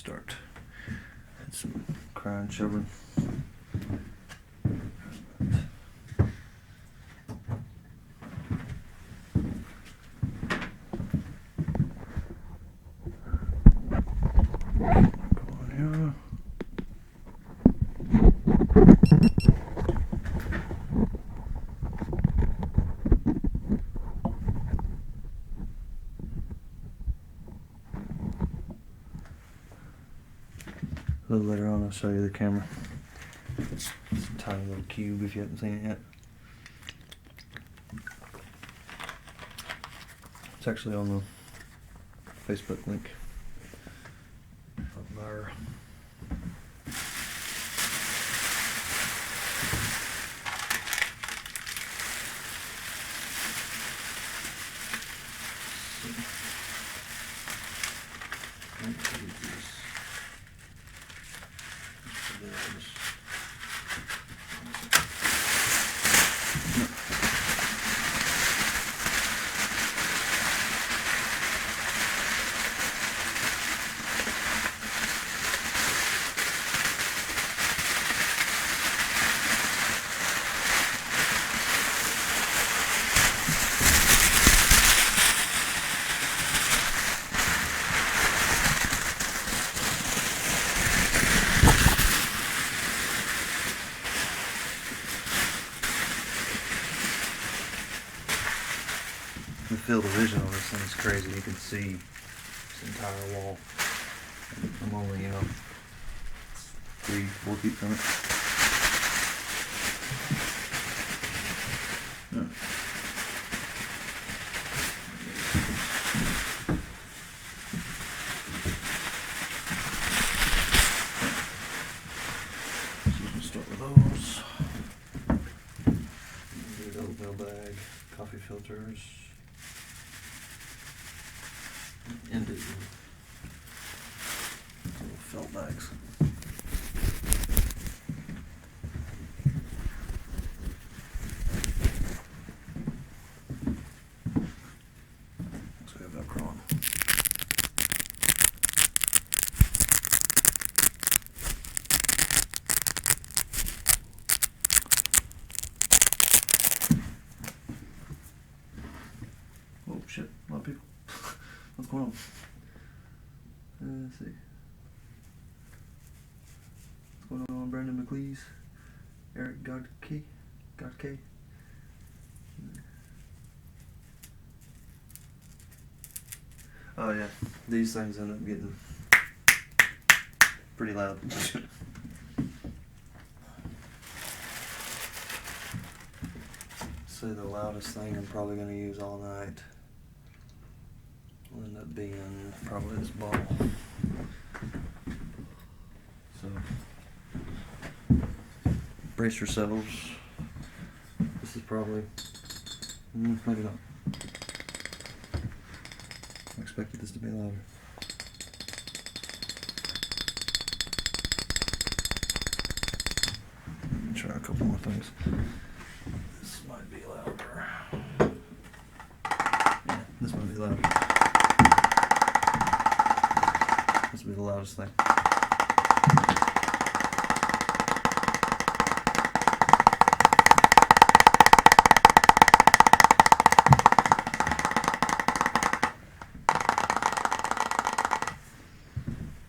start. Had some crying children. A little later on I'll show you the camera. It's a tiny little cube if you haven't seen it yet. It's actually on the Facebook link of our the field of vision on this thing is crazy. You can see this entire wall. I'm only, 3-4 feet from it. Yeah. So you can start with those. Get an oatmeal bag, coffee filters. And little felt bags. So we have Velcro on. Oh shit, a lot of people. What's going on? Let's see. What's going on, Brandon McLeese? Eric Godke? Oh yeah, these things end up getting pretty loud. Say the loudest thing I'm probably going to use all night will end up being probably this ball. So brace yourselves. This is probably maybe not. I expected this to be louder. Let me try a couple more things. This might be louder. Yeah, this might be louder. This will be the loudest thing.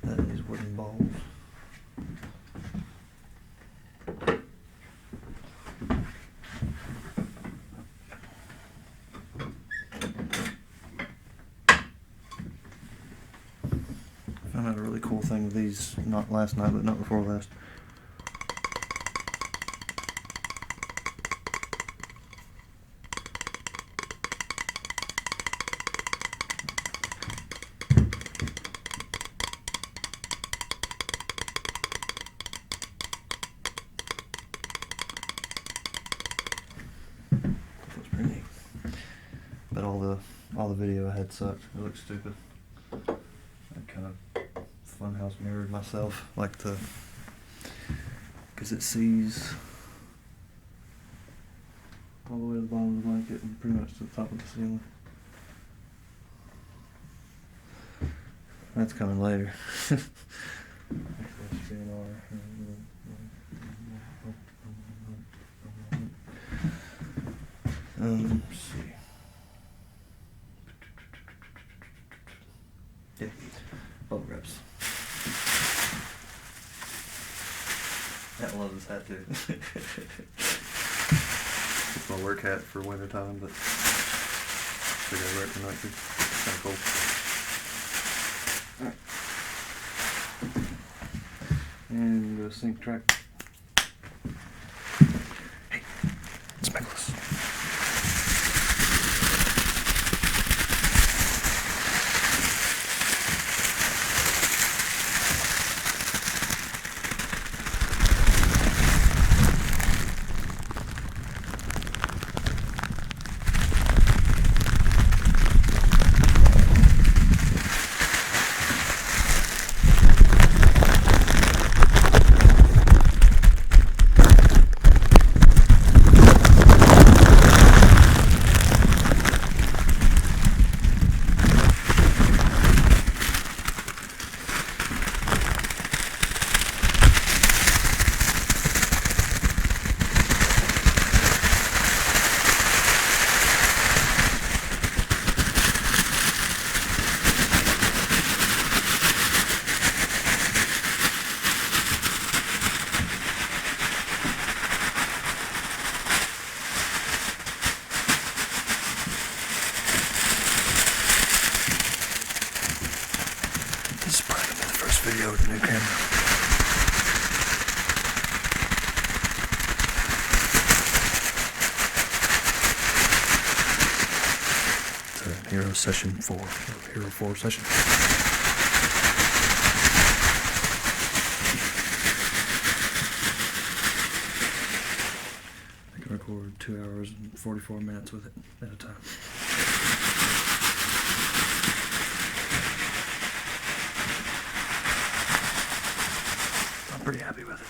That is wooden balls. I found out a really cool thing with these, not last night, but not before last. That's pretty neat. But all the video I had sucked. It looked stupid. I kind of funhouse mirrored myself, like because it sees all the way to the bottom of the blanket and pretty much to the top of the ceiling. that's coming later. Let's see. Yeah, bubble wraps. I love this hat too. It's my work hat for winter time, but I gotta wear it tonight too. It's kind of cold. Alright. And go sync track. Hey, it's Nicholas. This is probably the first video with the new camera. It's a Hero Session 4, Hero 4 session. I can record 2 hours and 44 minutes with it at a time. I'm pretty happy with it.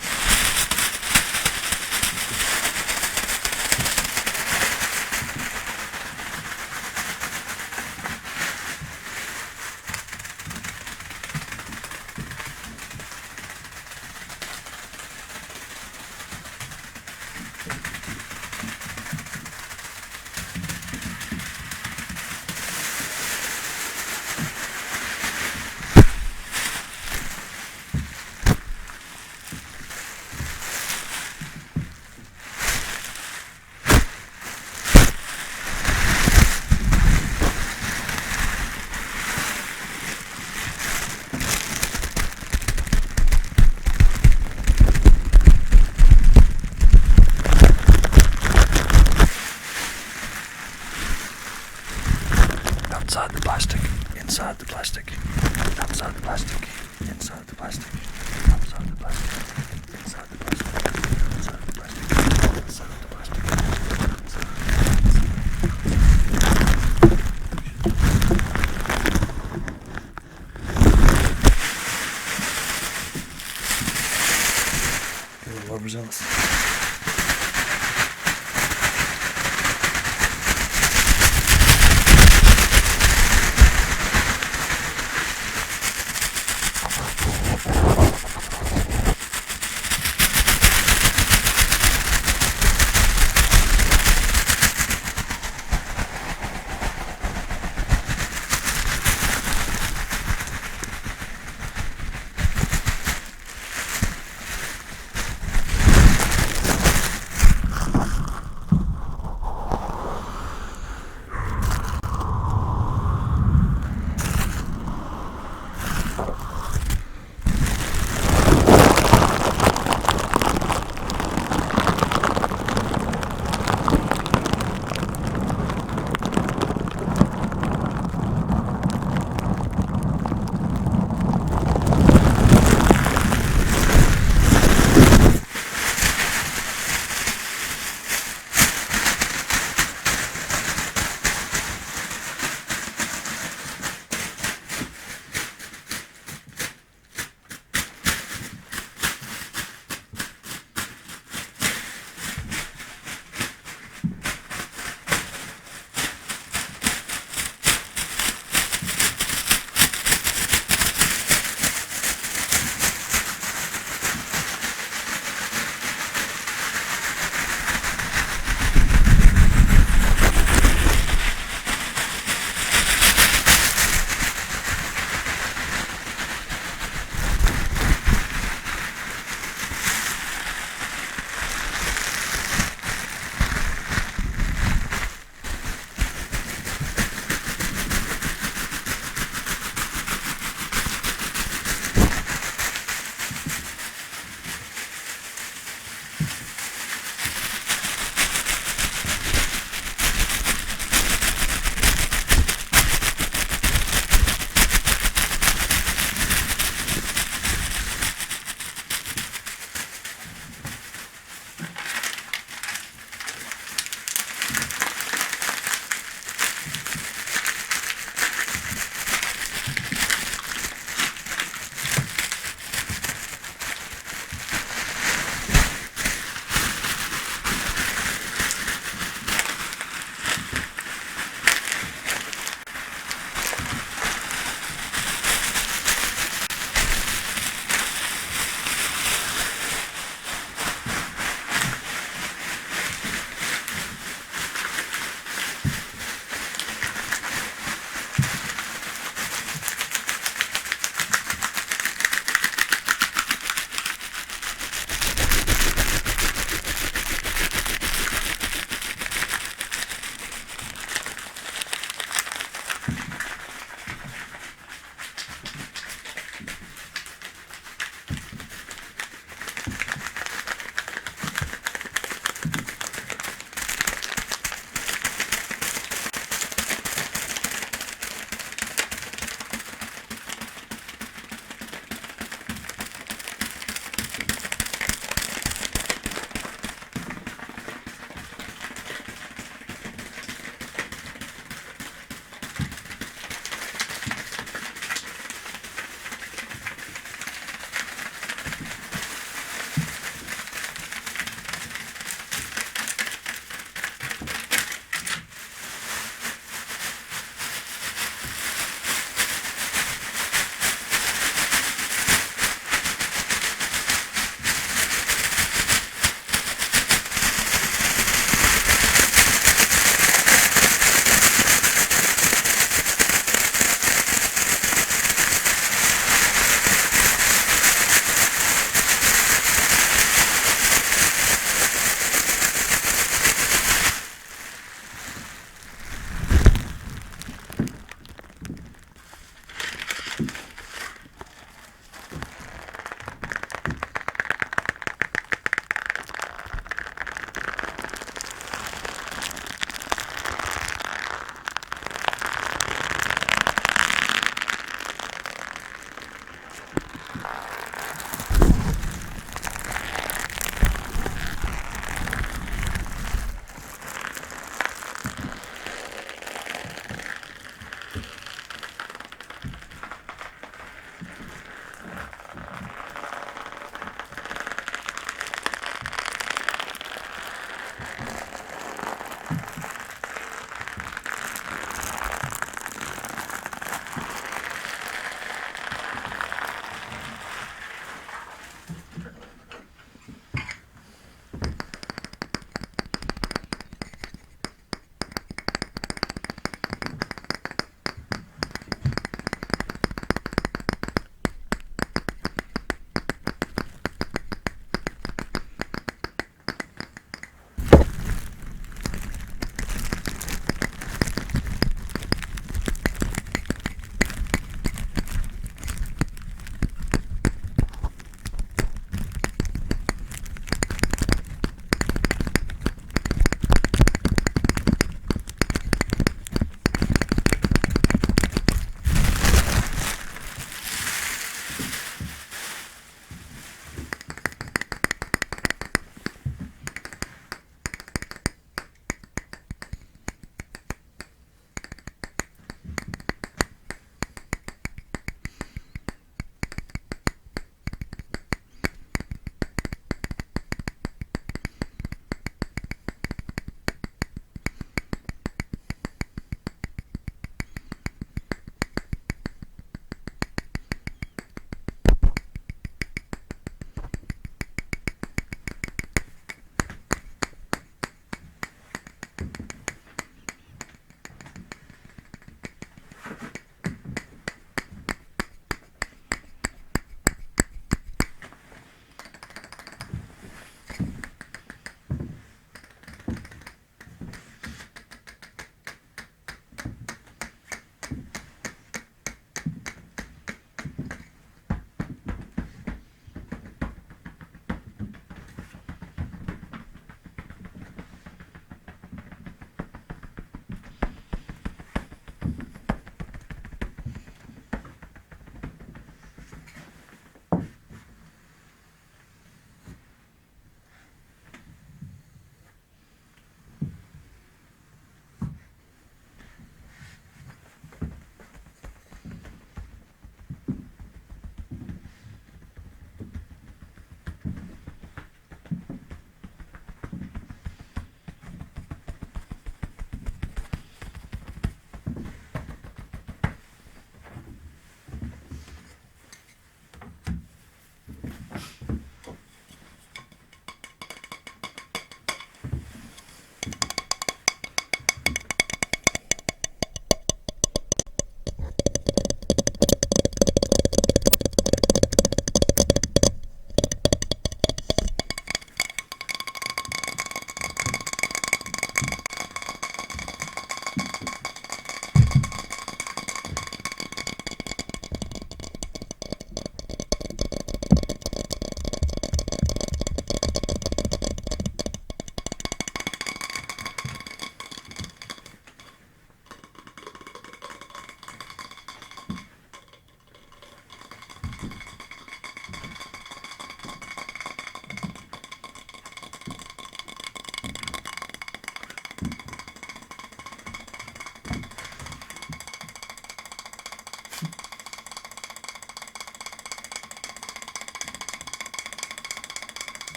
Outside the plastic, inside the plastic, outside the plastic, inside the plastic, outside the plastic, inside the plastic, outside the plastic, inside the plastic, get a little overzealous.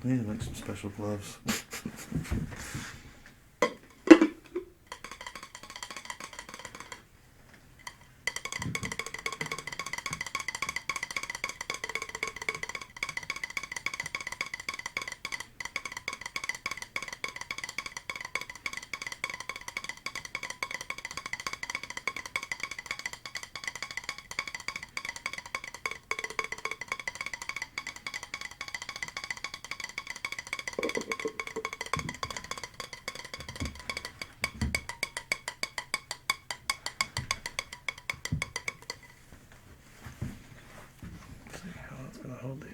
I need to make some special gloves. Gonna hold these.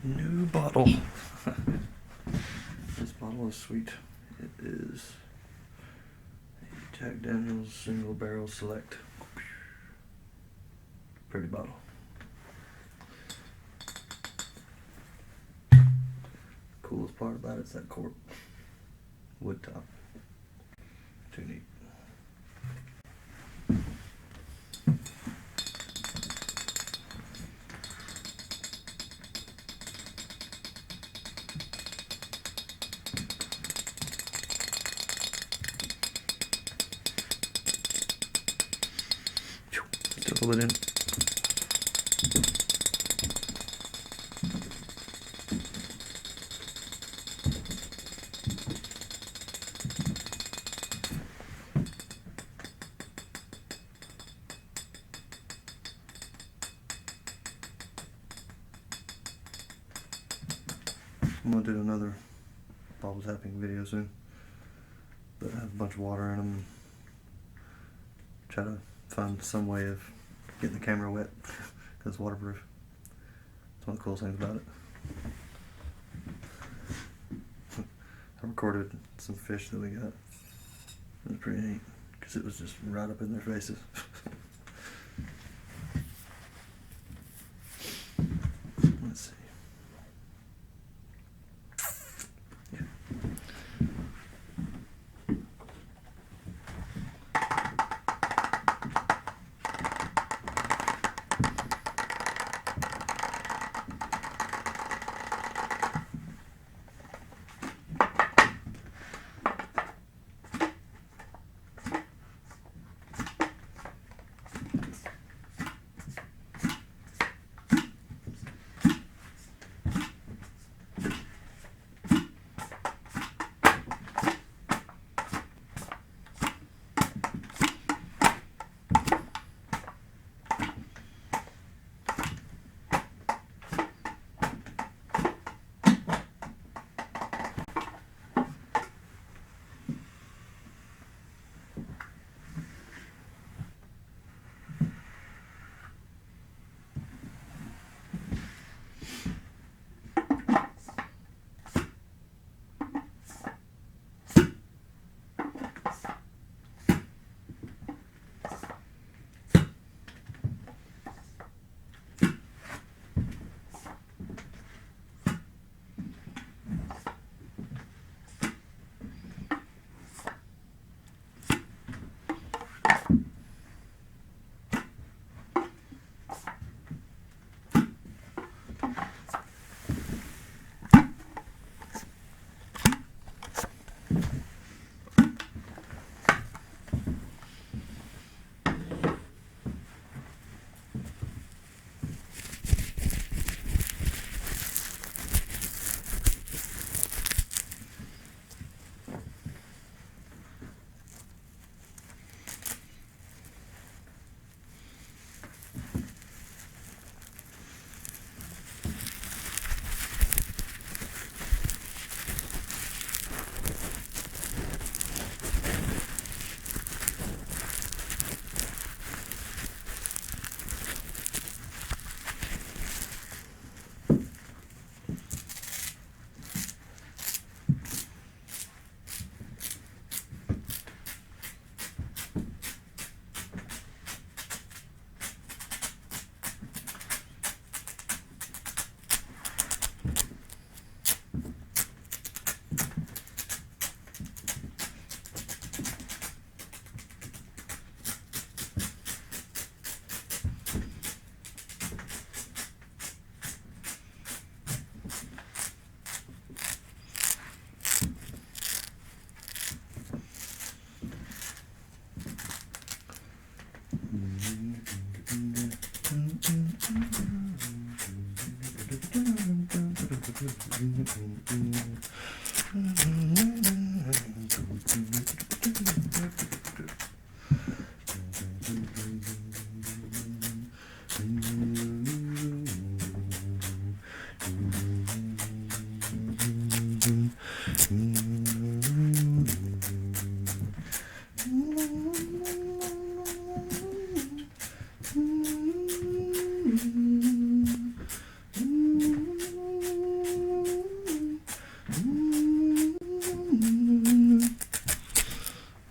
New bottle. This bottle is sweet. It is a Jack Daniel's Single Barrel Select. Pretty bottle. Coolest part about it's that cork. Wood top. Too neat. Still it in. I'm gonna do another bottle tapping video soon, but I have a bunch of water in them and try to find some way of getting the camera wet because it's waterproof. It's one of the coolest things about it. I recorded some fish that we got. It was pretty neat because it was just right up in their faces. Let's see. Yeah.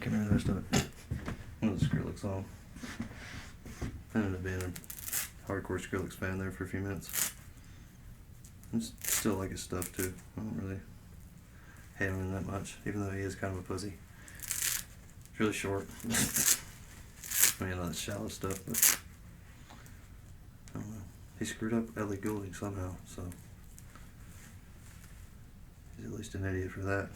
Can't remember the rest of it. One of the Skrillex song. I ended up being a hardcore Skrillex fan there for a few minutes. I still like his stuff too. I don't really hate him that much, even though he is kind of a pussy. It's really short. I mean, all that shallow stuff, but I don't know. He screwed up Ellie Goulding somehow, so he's at least an idiot for that.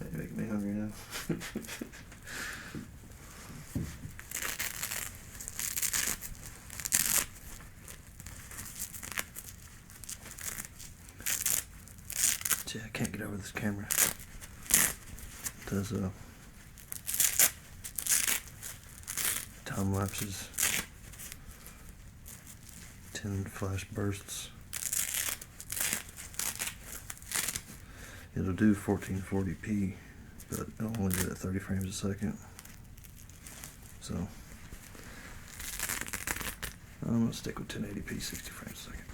You're making me hungry now. Gee, I can't get over this camera. It does time lapses, 10 flash bursts. It'll do 1440p, but it'll only do it at 30 frames a second. So I'm gonna stick with 1080p, 60 frames a second.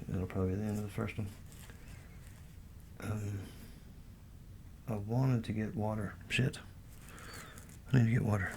That'll probably be the end of the first one. I wanted to get water. Shit. I need to get water.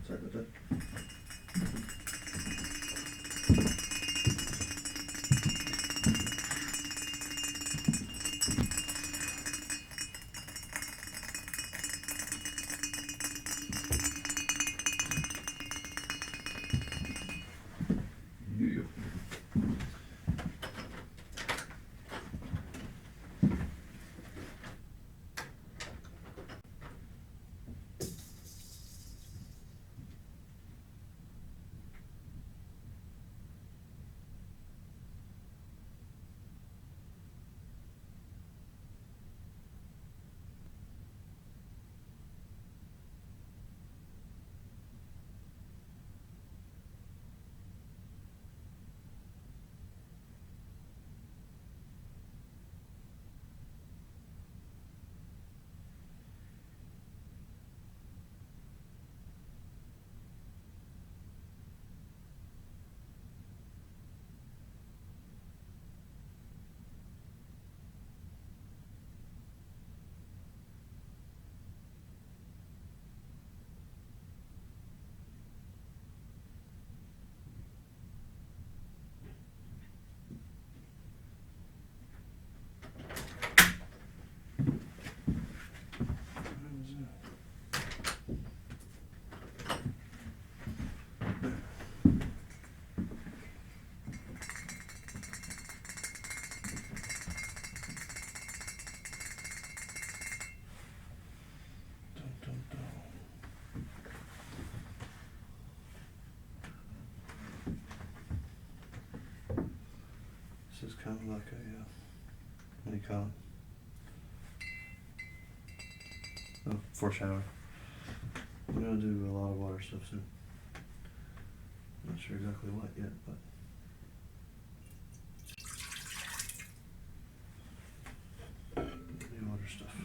Sorry about that. Yeah. This is kind of like a, what do you call it? Oh, foreshadowing. I'm gonna do a lot of water stuff soon. Not sure exactly what yet, but. The water stuff.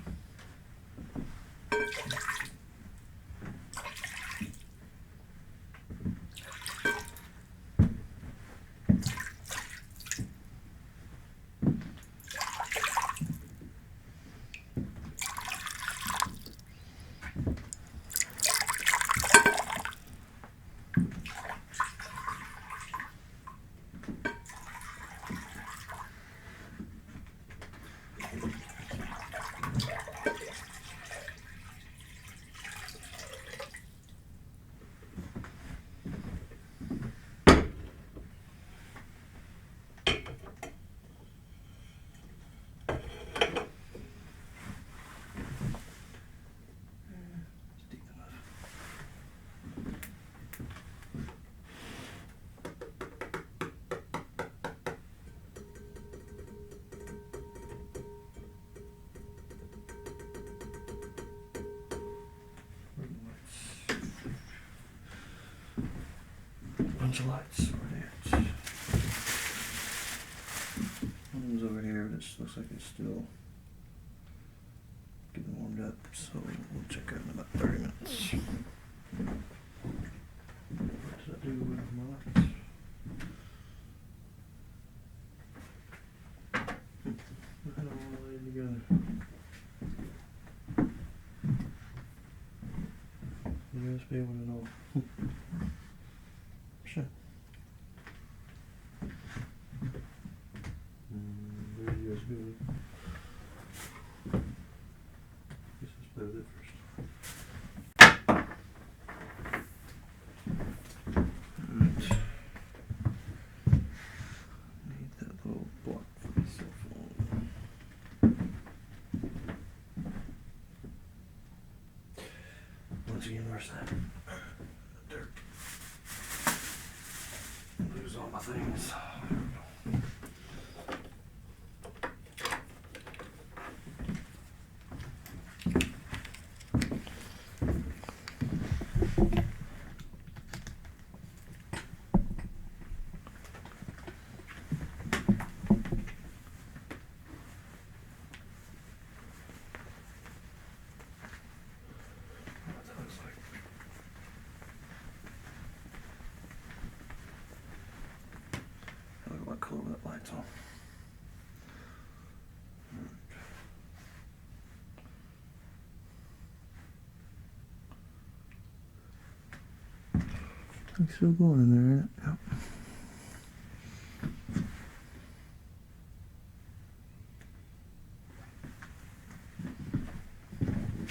Bunch of lights. Where they at? One's over here. This looks like it's still getting warmed up, so we'll check out in about 30 minutes. What did I do with my lights? I had them all laid together. USB one and all. Sure. Where's the USB one? Guess let's play with it first. Alright. Need that little block for my cell phone. Once again, where's that? Dirt. Lose all my things. lights on. It's still going in there, ain't it? Yep.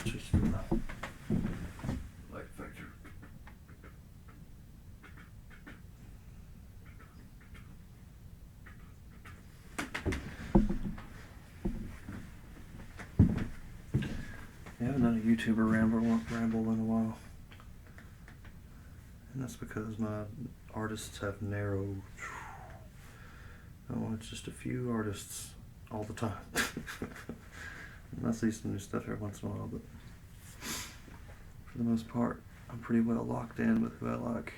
Just light factor. I haven't done a YouTuber ramble in a while. And that's because my artists have narrowed. Oh, it's just a few artists all the time. And I see some new stuff every once in a while, but for the most part, I'm pretty well locked in with who I like.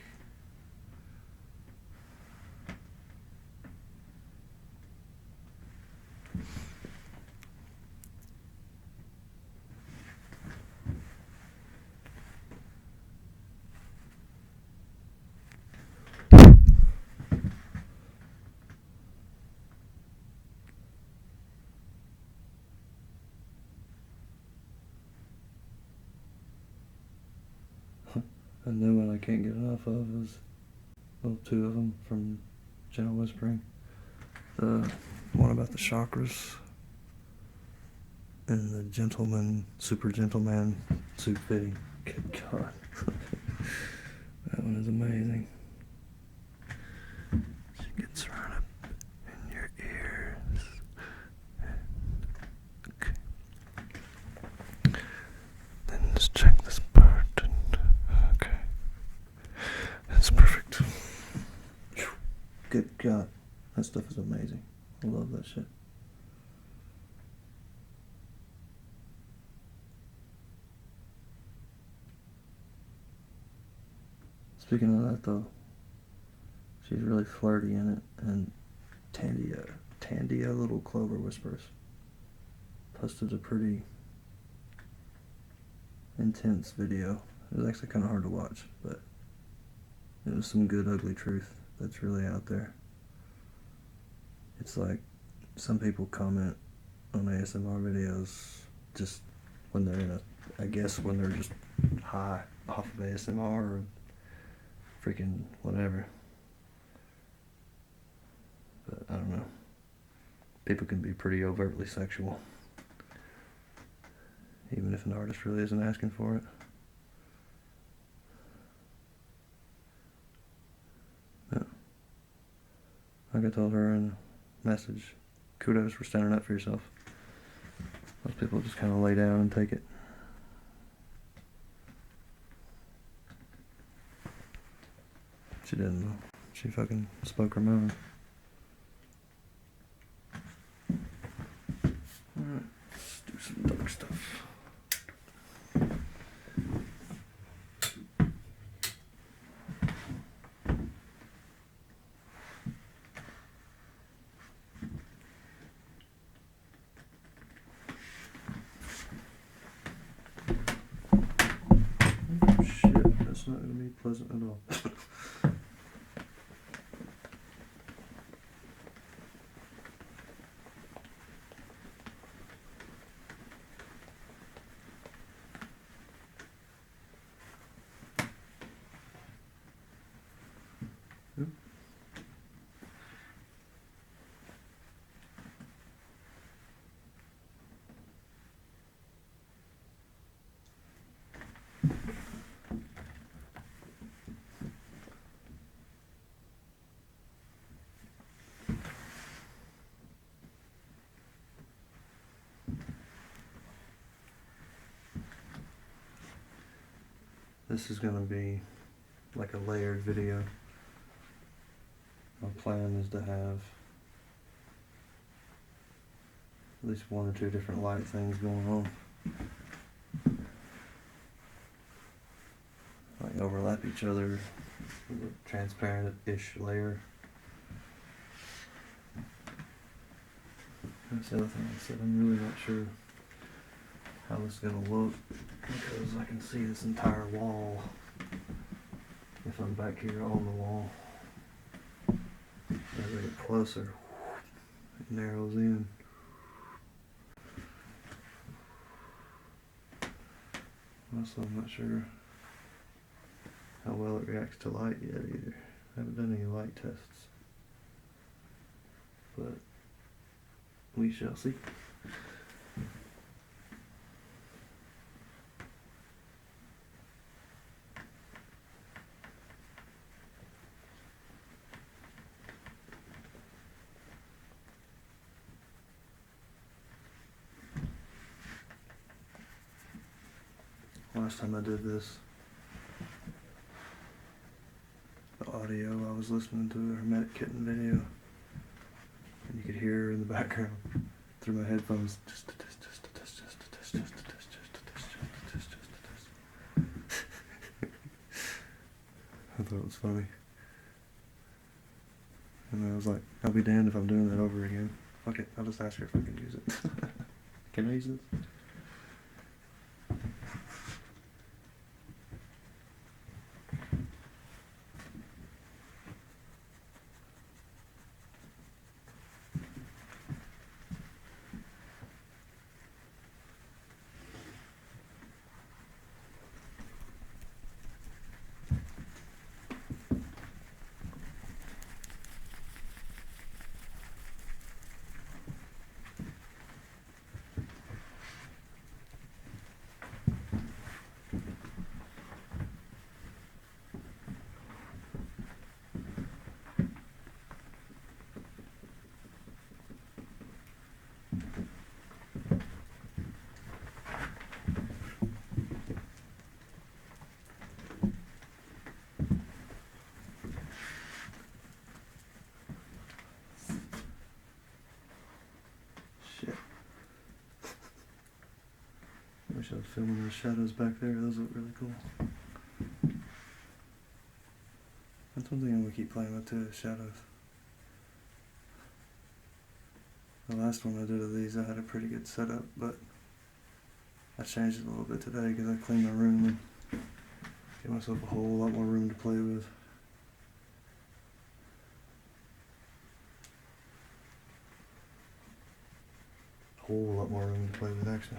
A new one I can't get enough of is, well, two of them from Gentle Whispering. The one about the chakras and the super gentleman suit fitting. Good God. That one is amazing. She gets right up in your ears. Okay. Then just check this part. Okay. That's perfect. Good God. That stuff is amazing. I love that shit. Speaking of that though, she's really flirty in it, and Tandia Little Clover Whispers posted a pretty intense video. It was actually kind of hard to watch, but it was some good ugly truth that's really out there. It's like some people comment on ASMR videos just when they're when they're just high off of ASMR or freaking whatever. But I don't know. People can be pretty overtly sexual, even if an artist really isn't asking for it. Yeah. Like I told her in a message, kudos for standing up for yourself. Most people just kind of lay down and take it. She didn't though. She fucking spoke her mind. Alright, let's do some dark stuff. Oh shit, that's not gonna be pleasant at all. This is gonna be like a layered video. My plan is to have at least one or two different light things going on. Like overlap each other with a transparent-ish layer. That's the other thing I said, I'm really not sure how this is gonna look because I can see this entire wall if I'm back here on the wall. As I get closer, It narrows in. Also, I'm not sure how well it reacts to light yet either. I haven't done any light tests, but we shall see. Last time I did this, the audio, I was listening to a Hermetic Kitten video, and you could hear her in the background through my headphones. Just a test, just a test, just a test, just a test, just a test, just a test, just a test. I thought it was funny. And I was like, I'll be damned if I'm doing that over again. Fuck it, I'll just ask her if I can use it. Can I use this? Shit. I wish I was filming those shadows back there. Those look really cool. That's one thing I'm going to keep playing with too, is shadows. The last one I did of these, I had a pretty good setup, but I changed it a little bit today because I cleaned my room and gave myself a whole lot more room to play with. A whole lot more room to play with, actually.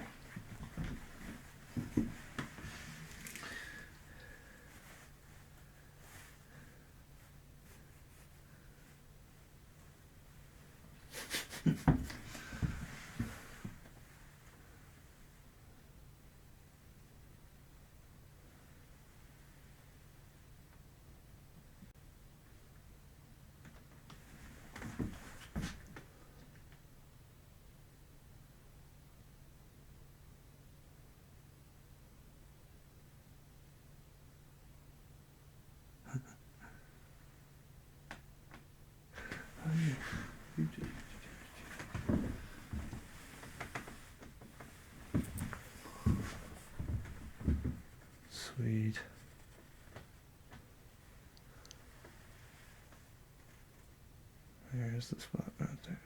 Sweet. There's the spot right there.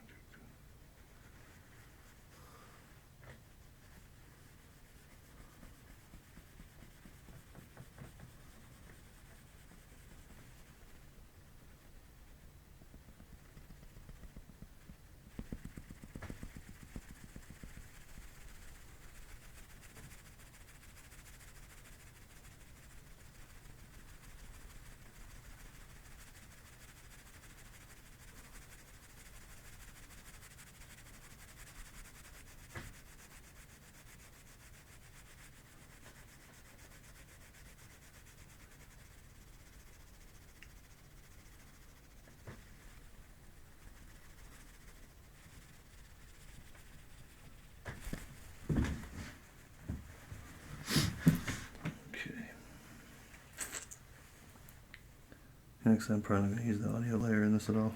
Next, I'm probably going to use the audio layer in this at all.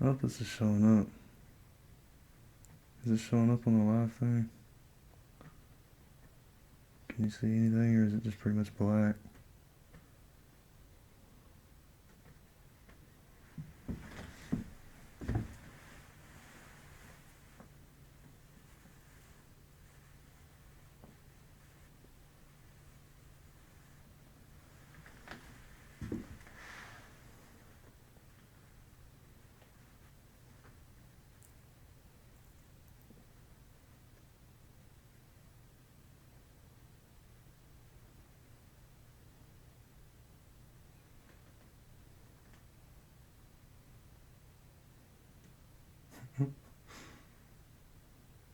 I hope this is showing up. Is it showing up on the live thing? Can you see anything, or is it just pretty much black?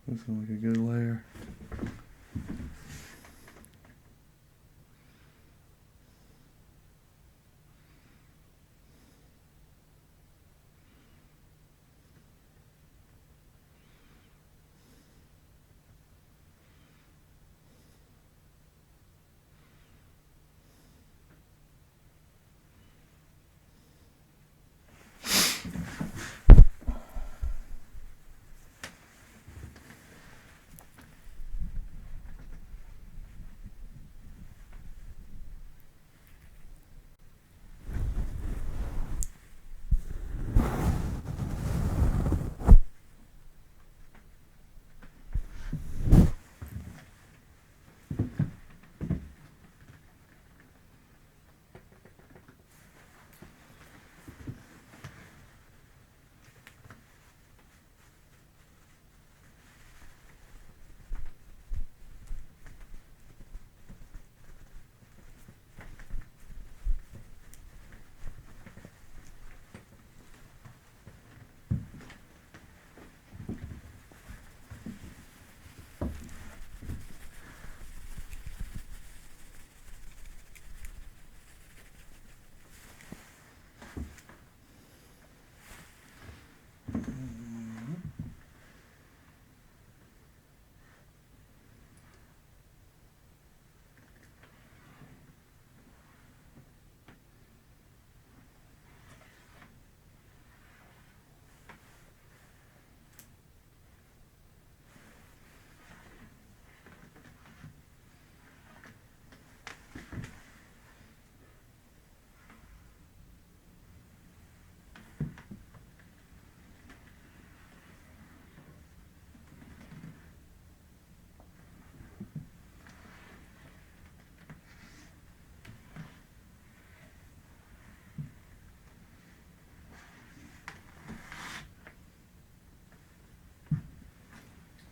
Looks like a good layer.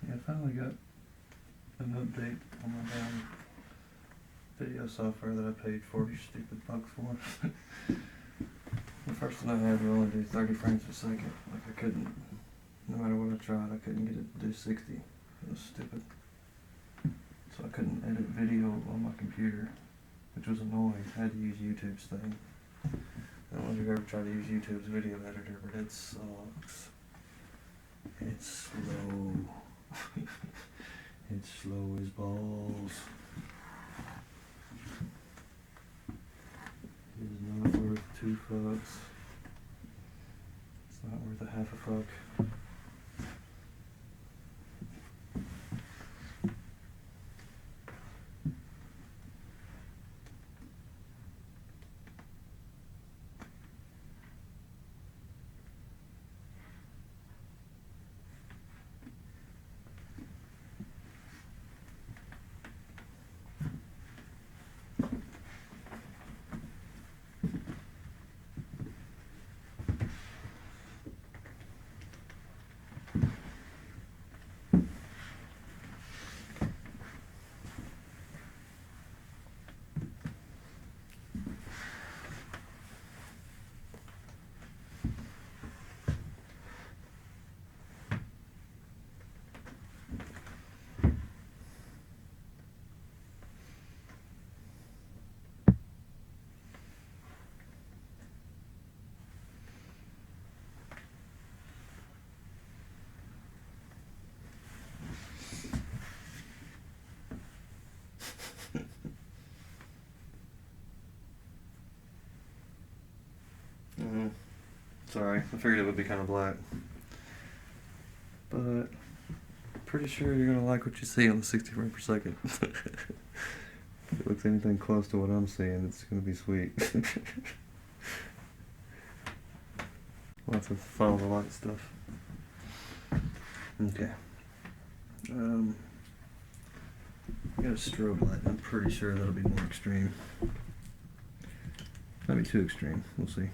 Yeah, I finally got an update on my damn video software that I paid 40 stupid bucks for. The first one I had would only do 30 frames per second. Like I couldn't, no matter what I tried, I couldn't get it to do 60. It was stupid. So I couldn't edit video on my computer, which was annoying. I had to use YouTube's thing. I don't know if you've ever tried to use YouTube's video editor, but it sucks. It's slow. It's slow as balls. It is not worth 2 fucks. It's not worth a half a fuck. Sorry, I figured it would be kind of black. But Pretty sure you're gonna like what you see on the 60 frame per second. If it looks anything close to what I'm seeing, it's gonna be sweet. Lots of follow the light stuff. Okay. I got a strobe light. I'm pretty sure that'll be more extreme. Might be too extreme. We'll see.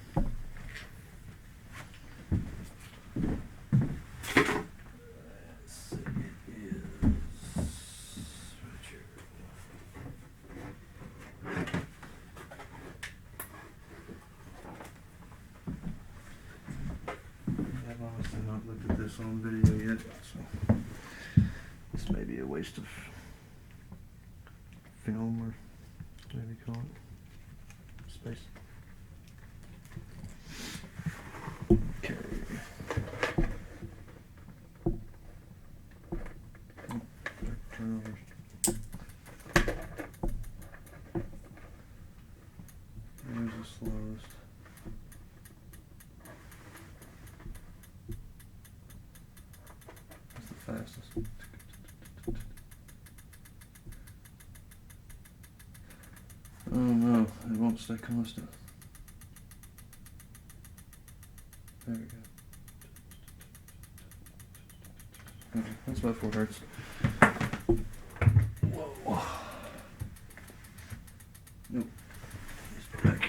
I've honestly not looked at this on video yet, so this may be a waste of film, or whatever you call it. Space. Okay. Turn over. There's the slowest. That's the fastest. Oh no, it won't stay constant. There we go. Okay, that's about 4 hertz. Whoa. Nope. It's back.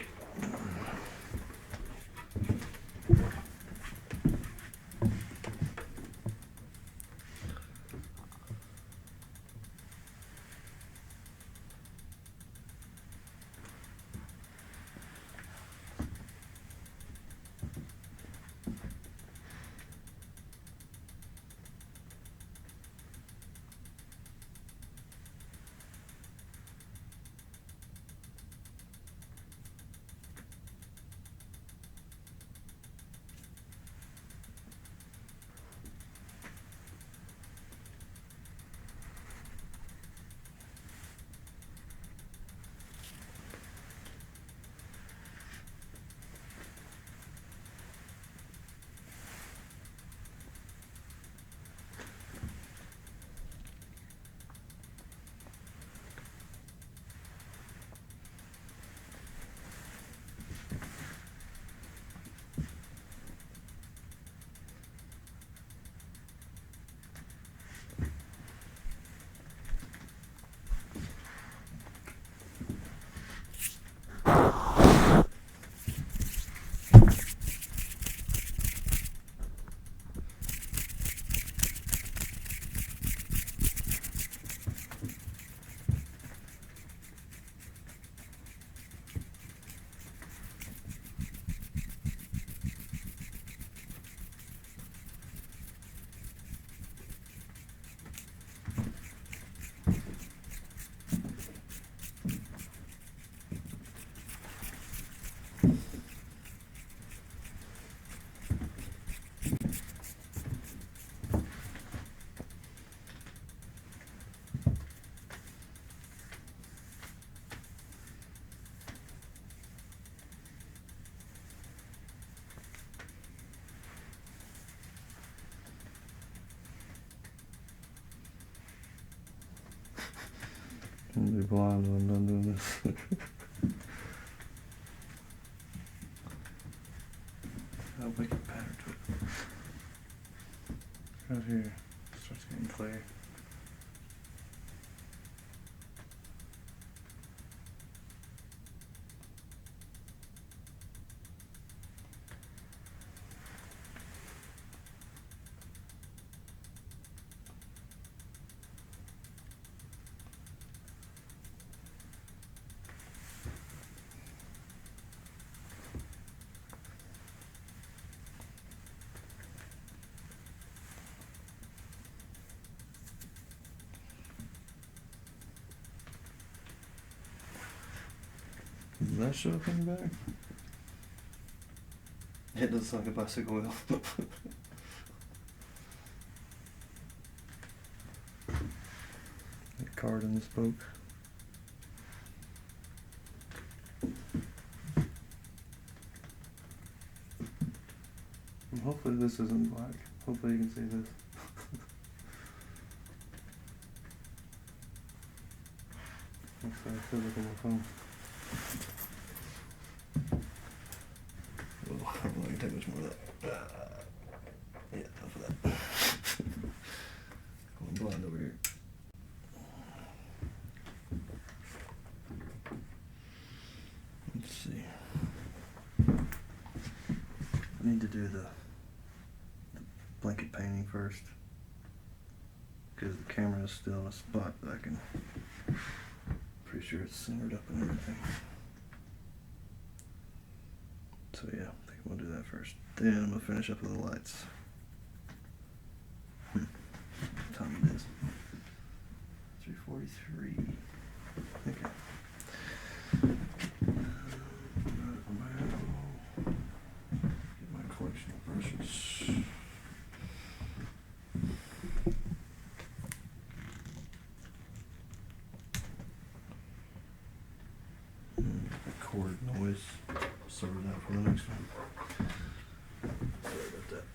I'm gonna be blind when I'm done doing this. I'll make a pattern to it. Right here, starts getting clear. Does that show up in the back? It does look like a bicycle wheel. The card in the spoke. And hopefully this isn't black. Hopefully you can see this. So I could look on my phone. Well, I'm not gonna take much more of that. Yeah, enough of that. Going blind over here. Let's see. I need to do the blanket painting first, because the camera is still in a spot that I can. Pretty sure it's centered up and everything. So yeah, I think I'm gonna do that first. Then I'm gonna finish up with the lights. What time it is? 3:43. Okay. Get my collection of brushes. Record noise. Sort that for the next one. Sorry about that.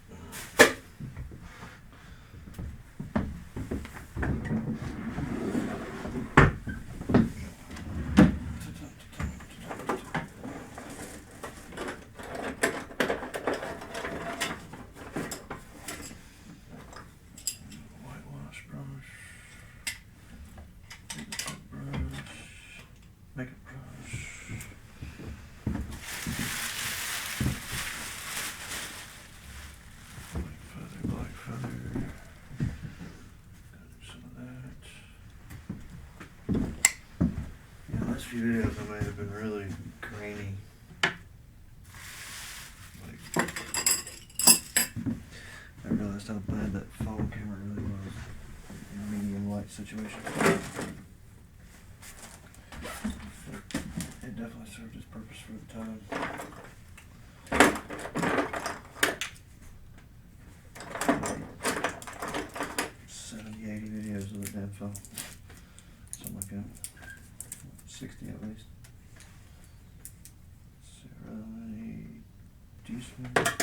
Whitewash brush. Makeup brush. Black feather. Some of that. Yeah, the last few videos I might have been really grainy. I realized how bad that phone camera really was in a medium light situation. It definitely served its purpose for the time. 70, 80 videos of the damn phone. Something like that. 60 at least. Serenity. Decent. Let's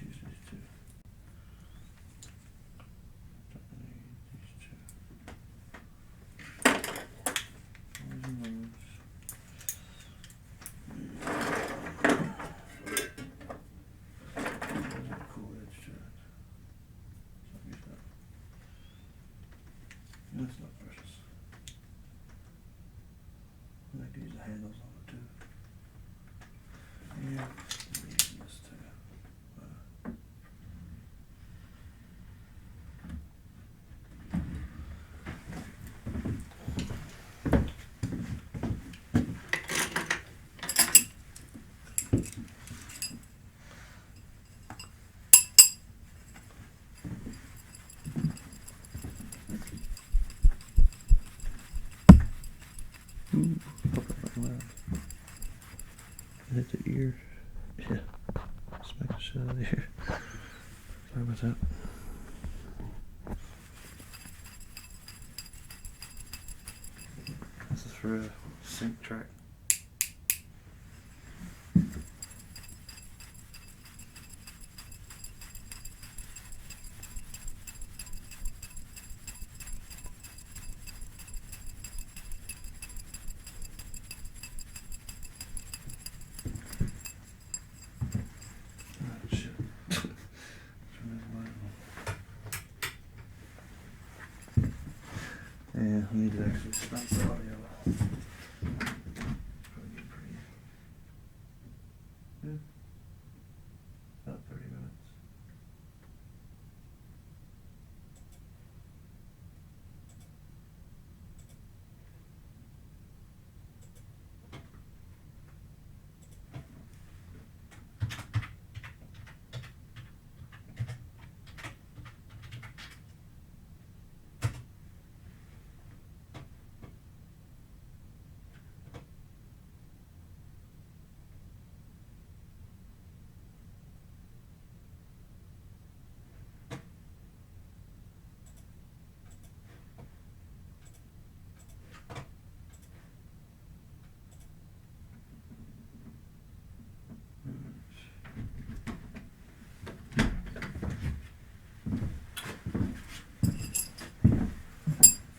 use these two. Don't need these two. Where's the nose? There's a cool edge to it. So I'll use that. That's not precious. I like to use the handles on it too. Yeah, I'm using this too. Hit the ear. Yeah. Smack the shit out of the ear. Sorry about that. This is for a sync track. Shit. Turn this light on. Yeah, I need to actually stop the audio.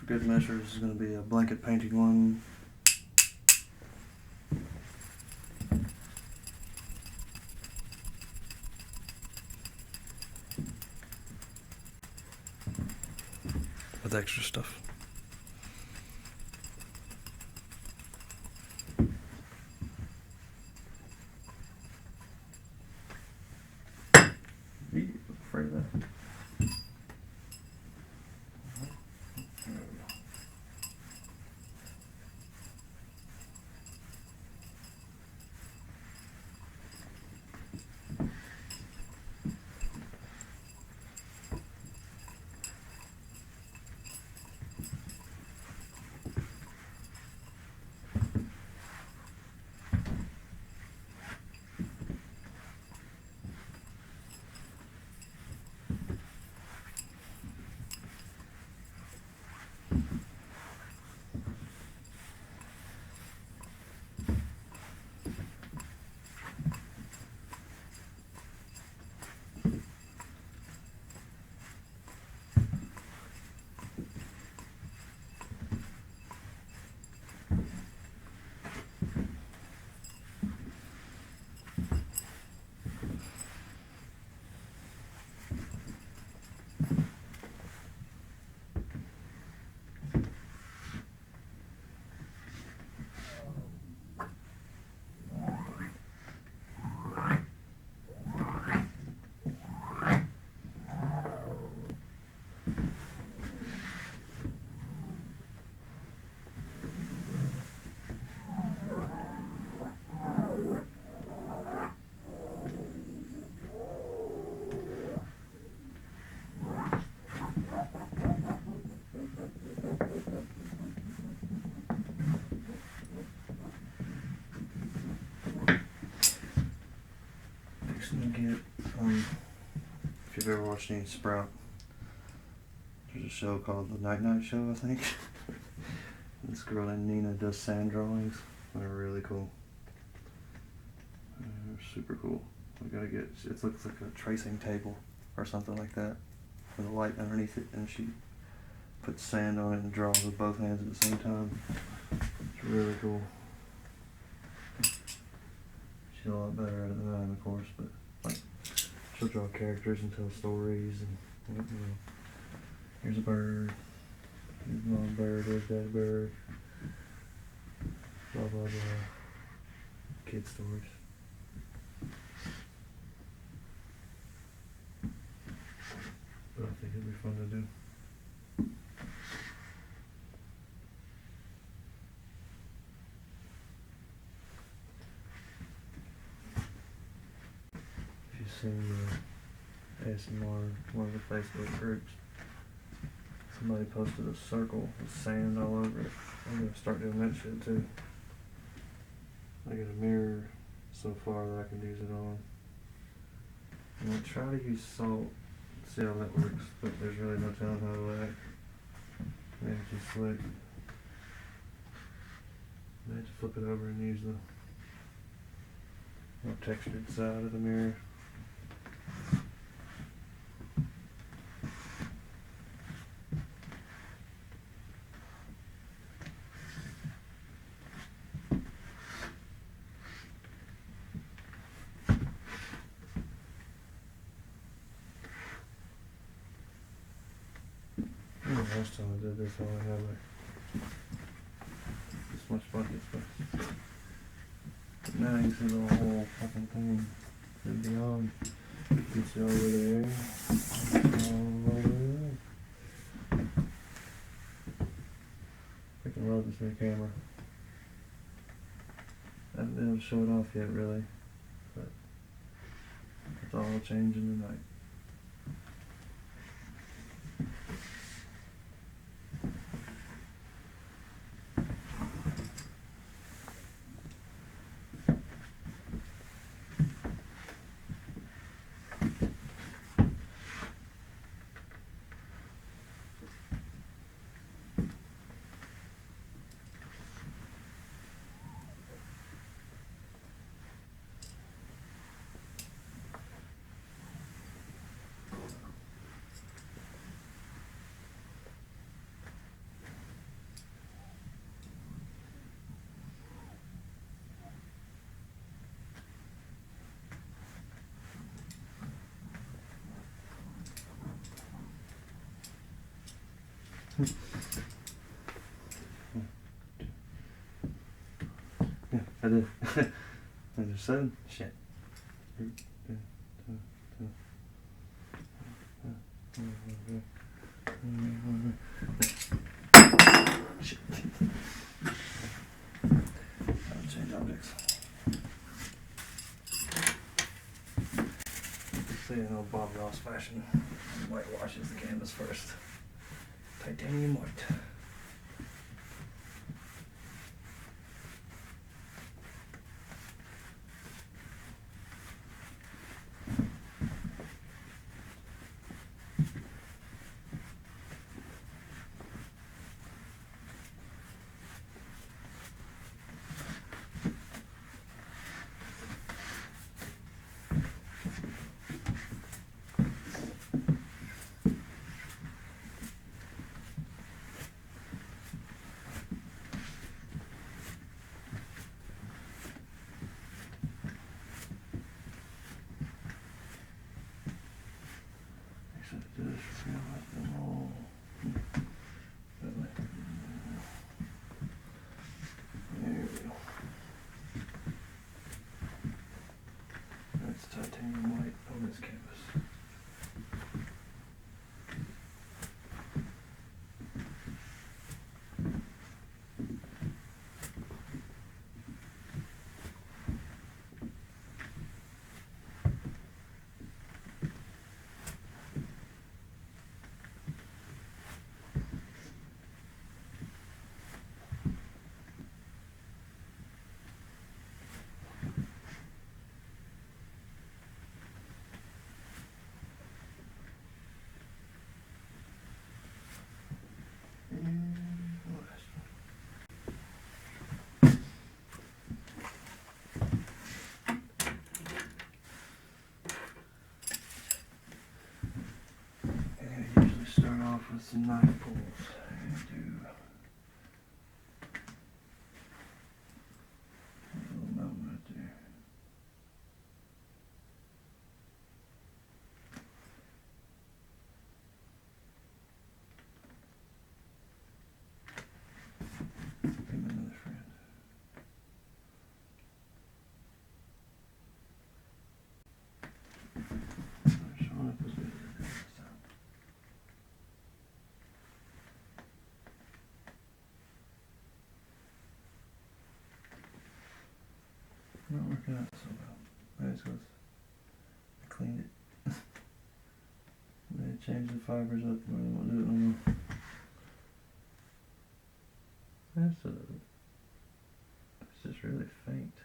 good measures is going to be a blanket painting one. With extra stuff. Afraid of that. Get if you've ever watched any Sprout, there's a show called The Night Night Show, I think. This girl named Nina does sand drawings. They're really cool. They're super cool. We gotta get, it looks like a tracing table or something like that with a light underneath it, and she puts sand on it and draws with both hands at the same time. It's really cool. She's a lot better at it than I am, of course, but like, she'll draw characters and tell stories, and you know, here's a bird, here's mom bird, there's dad bird, blah blah blah, kid stories. But I think it'd be fun to do. Seen the ASMR, one of the Facebook groups, somebody posted a circle with sand all over it. I'm gonna start doing that shit too. I got a mirror so far that I can use it on. I'm gonna try to use salt, see how that works, but there's really no telling how to act. Maybe it's too slick. I have to flip it over and use the more textured side of the mirror. Last time I did this, I only had like this much bucket space. But now you see the whole fucking thing and beyond. You can see over there, all over there. I can love this new camera. I haven't been able to show it off yet, really, but it's all changing tonight. Yeah, I did. I just said shit. Shit. I'll change objects. See, in old Bob Ross fashion, white washes the canvas first. Titanium white. Except this feel like them all. There we go. That's titanium white on this canvas. I usually start off with some knife pulls and do a little mountain right there. Give me another friend. Not showing up as good as it did this time. Not working out so well. I just was cleaned it. They changed the fibers up and I won't do it no more. It's just really faint.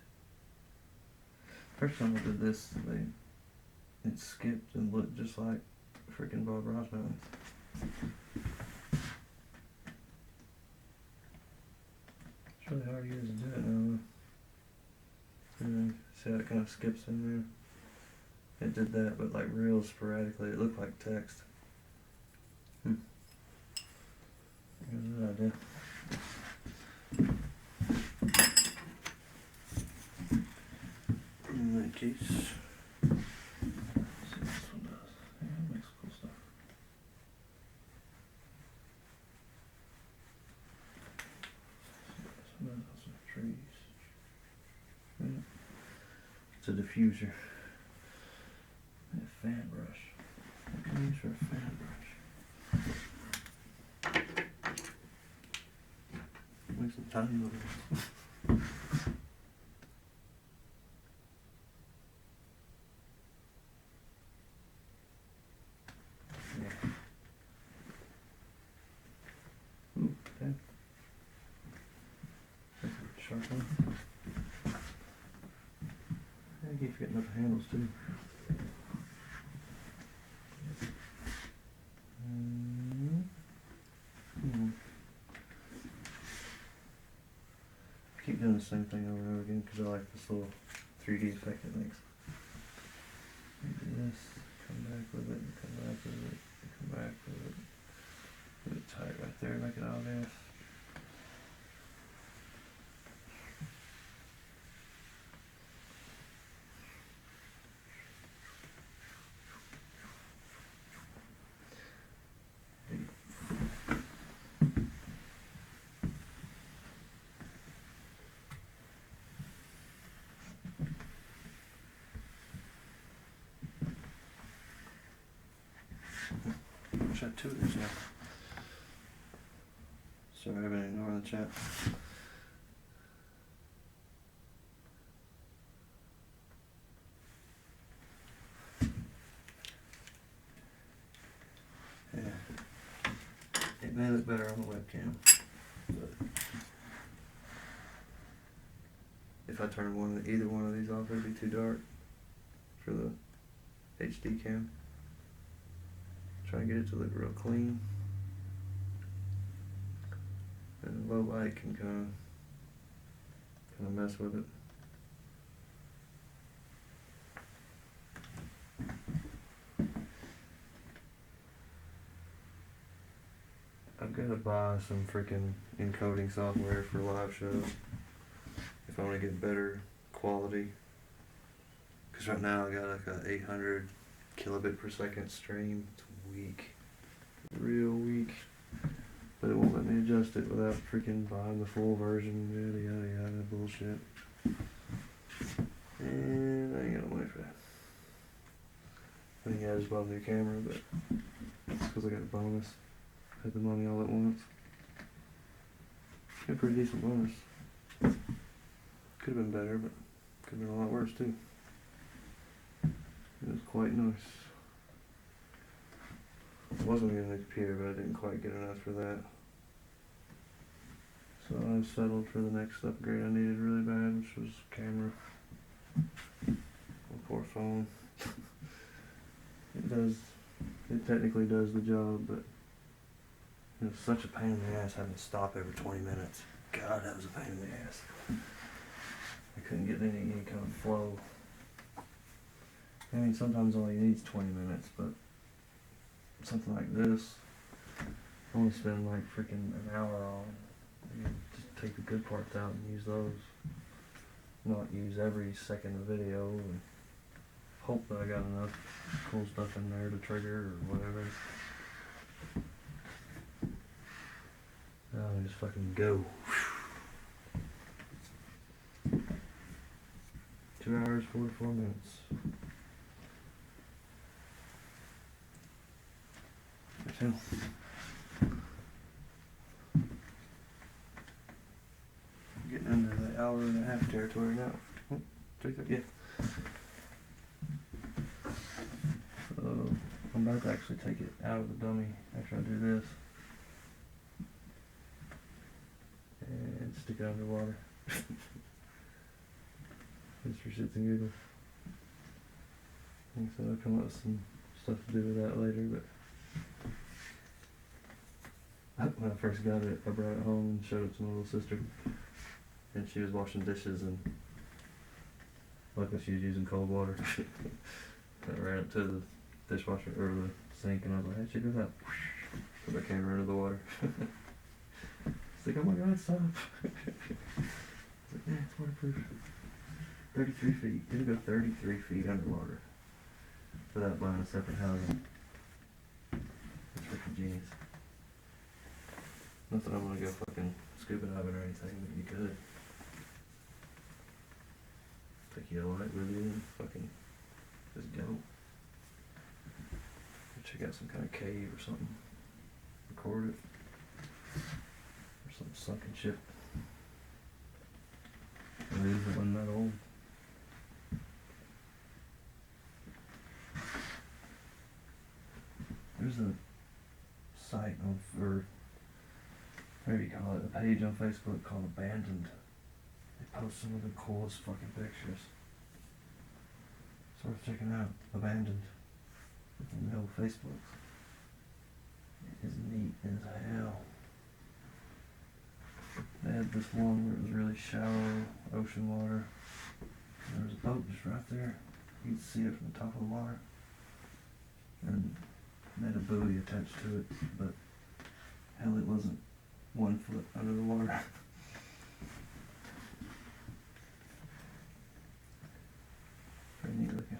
First time I did this, it skipped and looked just like freaking Bob Ross mountains. It's really hard to use to do it now. See how it kind of skips in there? It did that, but like real sporadically. It looked like text. Here's an idea. In that case, let's see what this one does. Yeah, it makes cool stuff. This one does some trees. Yeah. It's a diffuser. A fan brush. What can I use for a fan brush? Make some tiny little. Yeah. Ooh, okay. That's a sharp one. I keep getting up handles too. Keep doing the same thing over and over again because I like this little 3D effect it makes. Do this, come back with it, and come back with it, and come back with it. Put it tight right there, make it obvious. Wish I had two of these now. Sorry, I've been ignoring the chat. Yeah. It may look better on the webcam, but if I turn either one of these off, it'd be too dark for the HD cam. Try and get it to look real clean. And low light can kind of mess with it. I've got to buy some freaking encoding software for live shows if I want to get better quality. Because right now I got like a 800 kilobit per second stream. It's weak. Real weak. But it won't let me adjust it without freaking buying the full version. Yada yada yada bullshit. And I ain't got no money for that. I think I just bought a new camera, but it's because I got a bonus. Had the money all at once. Got a pretty decent bonus. Could have been better, but could have been a lot worse too. It was quite nice. I wasn't getting a computer, but I didn't quite get enough for that. So I settled for the next upgrade I needed really bad, which was camera. My poor phone. It technically does the job, but it was such a pain in the ass having to stop every 20 minutes. God, that was a pain in the ass. I couldn't get any kind of flow. I mean, sometimes all you need is 20 minutes, but something like this, I want to spend like freaking an hour on. Just take the good parts out and use those. Not use every second of video and hope that I got enough cool stuff in there to trigger or whatever. Now we just fucking go. 2 hours, 44 minutes. Two. Getting into the hour and a half territory now. 3:30, yeah. So I'm about to actually take it out of the dummy after I do this. And stick it underwater. Just for shits and giggles. I think so I'll come up with some stuff to do with that later, but when I first got it, I brought it home and showed it to my little sister. And she was washing dishes and luckily she was using cold water. I ran up to the dishwasher or the sink and I was like, hey, check this out. Put my camera under the water. It's like, oh my god, stop. I was like, yeah, it's waterproof. 33 feet. It'll go 33 feet underwater without buying a separate housing. That's freaking genius. Not that I'm gonna go fucking scuba diving or anything, but you could. Take your light with you and fucking just go. Check out some kind of cave or something. Record it. Or some sunken ship. It wasn't that old. There's a site on, or whatever you call it, a page on Facebook called Abandoned. They post some of the coolest fucking pictures. It's worth checking out. Abandoned. On the old Facebook. It is neat as hell. They had this one where it was really shallow ocean water. And there was a boat just right there. You could see it from the top of the water. And they had a buoy attached to it, but hell, it wasn't 1 foot under the water. Pretty neat looking.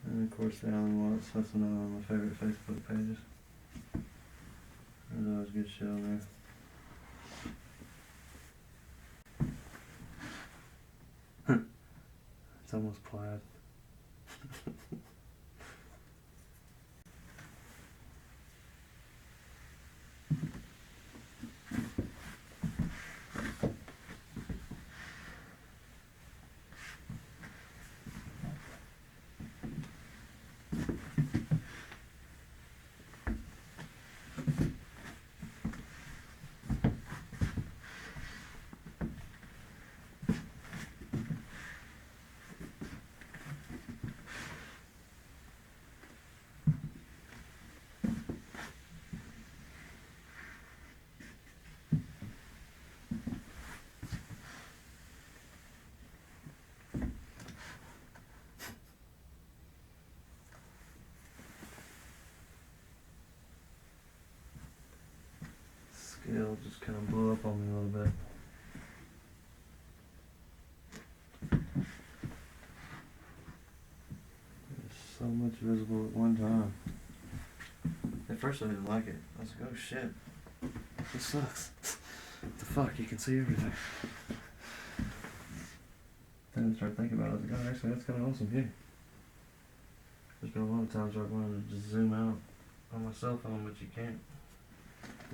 And of course, the Alan Watts, that's another one of my favorite Facebook pages. There's always a good shit on there. It's almost plaid. Scale just kind of blew up on me a little bit. There's so much visible at one time. At first I didn't like it. I was like, oh shit, this sucks. What the fuck, you can see everything. Then I started thinking about it, I was like, oh actually that's kind of awesome, yeah. There's been a lot of times where I wanted to just zoom out on my cell phone, but you can't.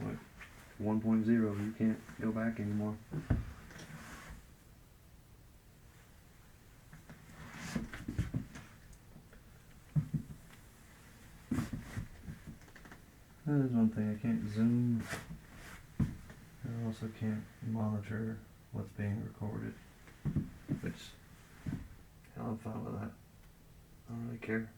Like 1.0, you can't go back anymore. That is one thing, I can't zoom. I also can't monitor what's being recorded, which, hell, I'm fine with that. I don't really care.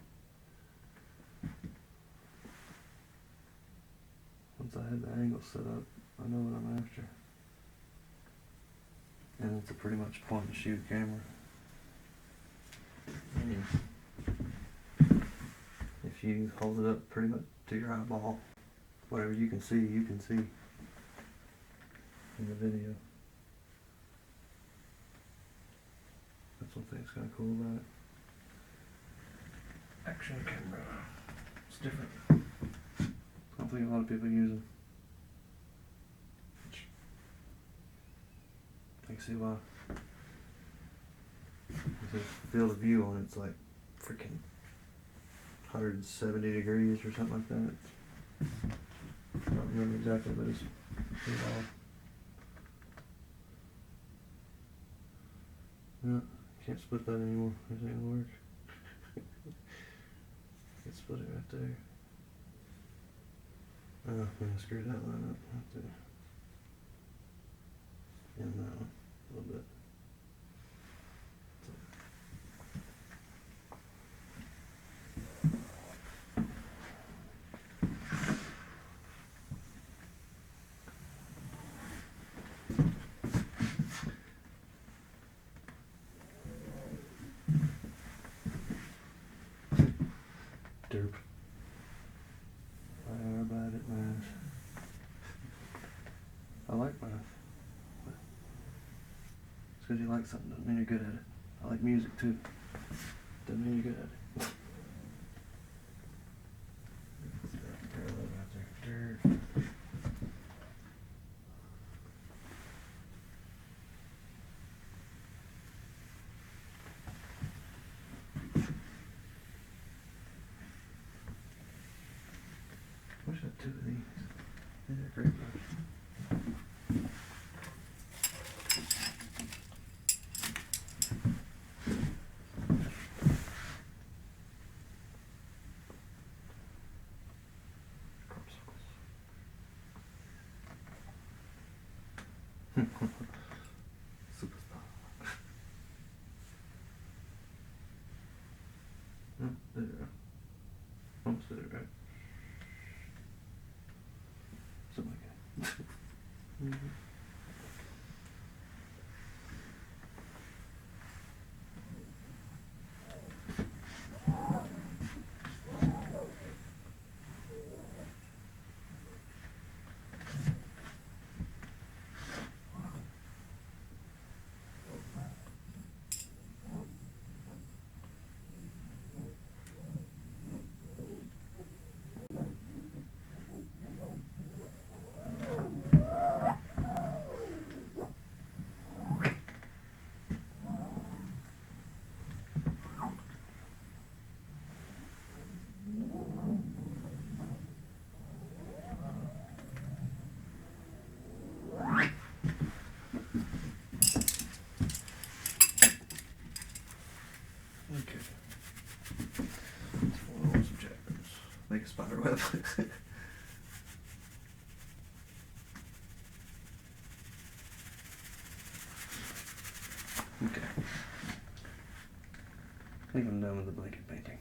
Once I have the angle set up, I know what I'm after. And it's a pretty much point and shoot camera. And if you hold it up pretty much to your eyeball, whatever you can see in the video. That's one thing that's kind of cool about it. Action camera. It's different. I don't think a lot of people use them. I can see why. The field of view on it's like freaking 170 degrees or something like that. I don't remember exactly, but it's pretty long. No, can't split that anymore. It ain't gonna work. Can't split it right there. Oh, I'm gonna screw that line up right there. And that one a little bit. Derp. Fire bad at math. I like math. But just because you like something doesn't mean you're good at it. I like music too. Doesn't mean you're good at it. Parallel right there. Derp. Wish I had two of these. They're great. Superstar. No, there you go. Almost did it right. Something like that. Mm-hmm. spiderweb. Okay. I think I'm done with the blanket painting.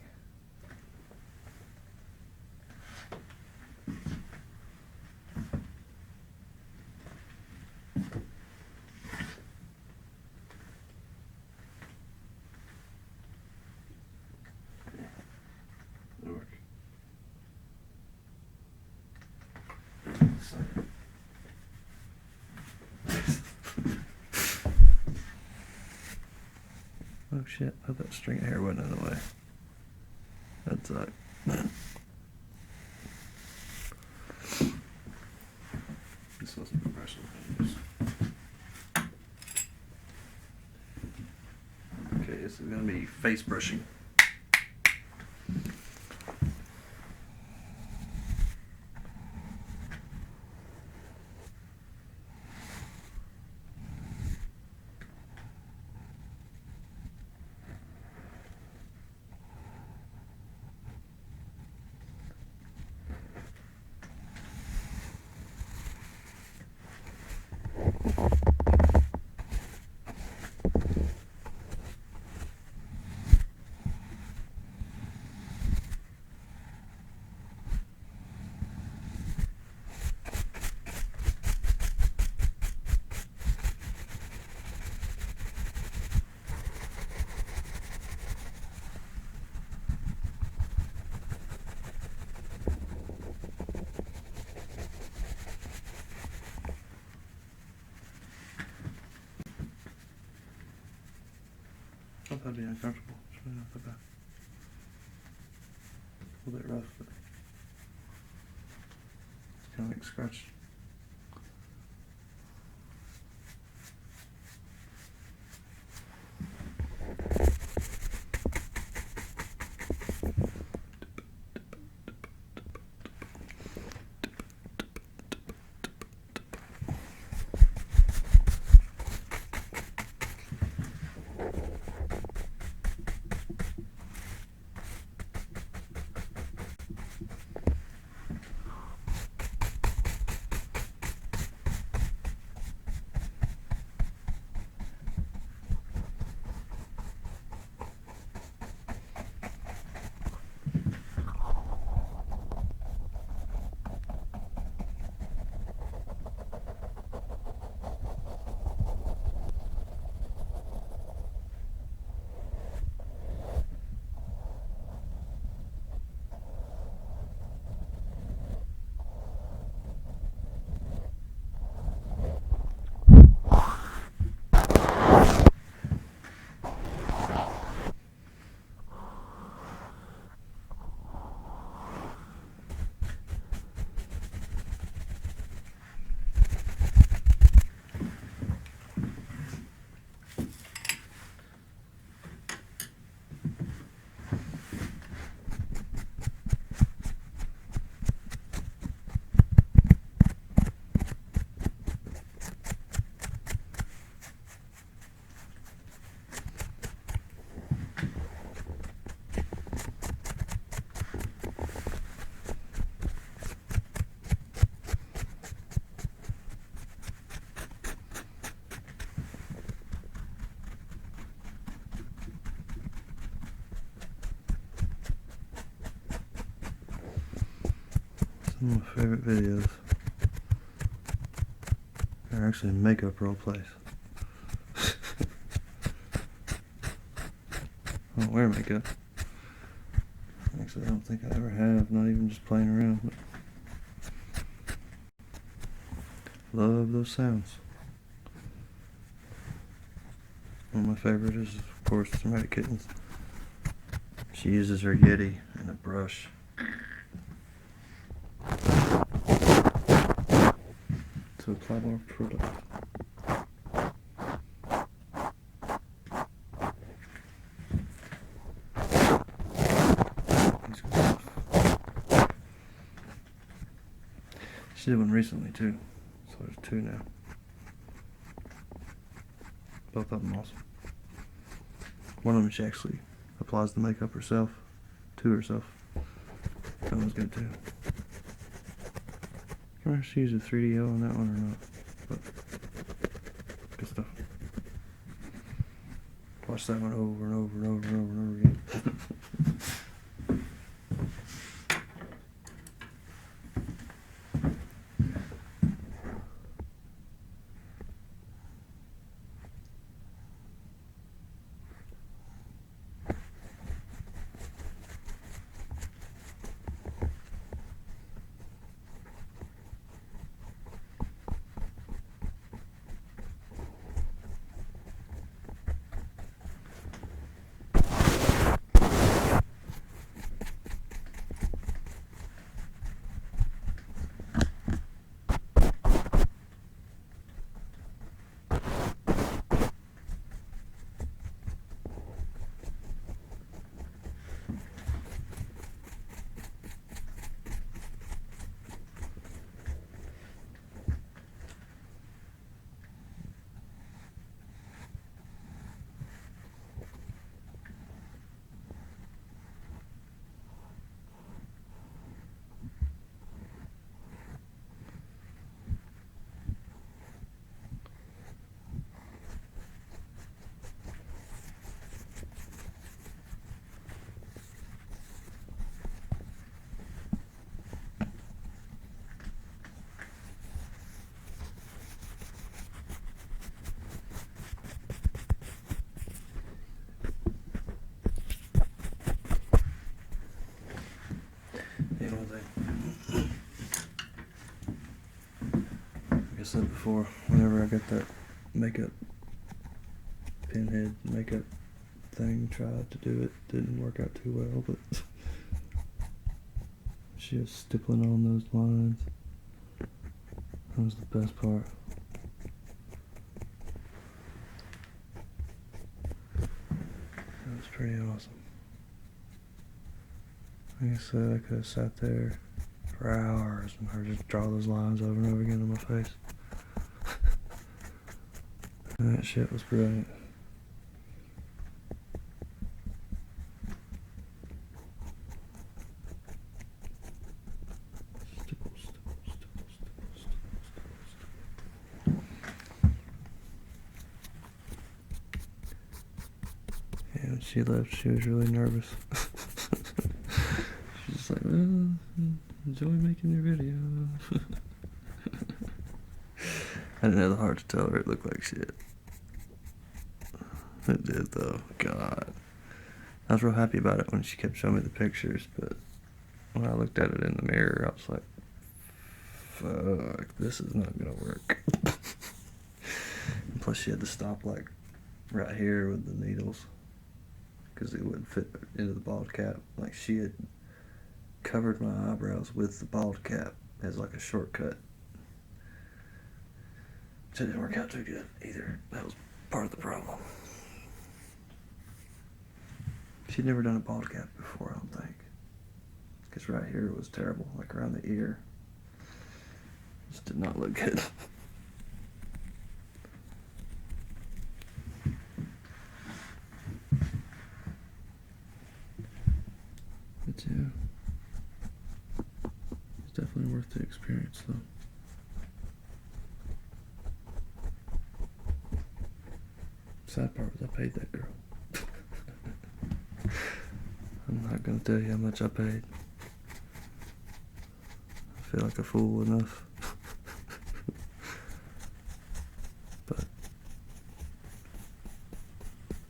That'll work. Oh shit, I thought that string of hair wasn't in the way. That sucked. This wasn't professional. Okay, this is gonna be face brushing. I thought that'd be uncomfortable. It's really not that bad. A little bit rough, but it's kind of like scratch. Some of my favorite videos are actually makeup role plays. I don't wear makeup. Actually, I don't think I ever have, not even just playing around. But love those sounds. One of my favorite is, of course, Dramatic Kittens. She uses her Yeti and a brush. To apply more product. She did one recently too, so there's two now. Both of them awesome. One of them she actually applies the makeup herself, to herself. That one's good too. Can I actually use a 3DO on that one or not? But good stuff. Watch that one over and over and over and over and over again. Like I said before, whenever I got that makeup pinhead makeup thing, tried to do it, didn't work out too well, but she was stippling on those lines. That was the best part. That was pretty awesome. Like I said, I could have sat there for hours and her just draw those lines over and over again on my face. And that shit was brilliant. Stipple, stipple, stipple, stipple, stipple, stipple, stipple. Yeah, when she left, she was really nervous. She's just like, well, enjoy making your video. I didn't have the heart to tell her it looked like shit. It did though, God. I was real happy about it when she kept showing me the pictures, but when I looked at it in the mirror, I was like, fuck, this is not gonna work. And plus she had to stop like right here with the needles, because it wouldn't fit into the bald cap. Like she had covered my eyebrows with the bald cap as like a shortcut. So it didn't work out too good either. That was part of the problem. She'd never done a bald cap before, I don't think. Because right here it was terrible, like around the ear. Just did not look good. But yeah, it's definitely worth the experience though. Sad part was I paid that girl. I'm not gonna tell you how much I paid. I feel like a fool enough. But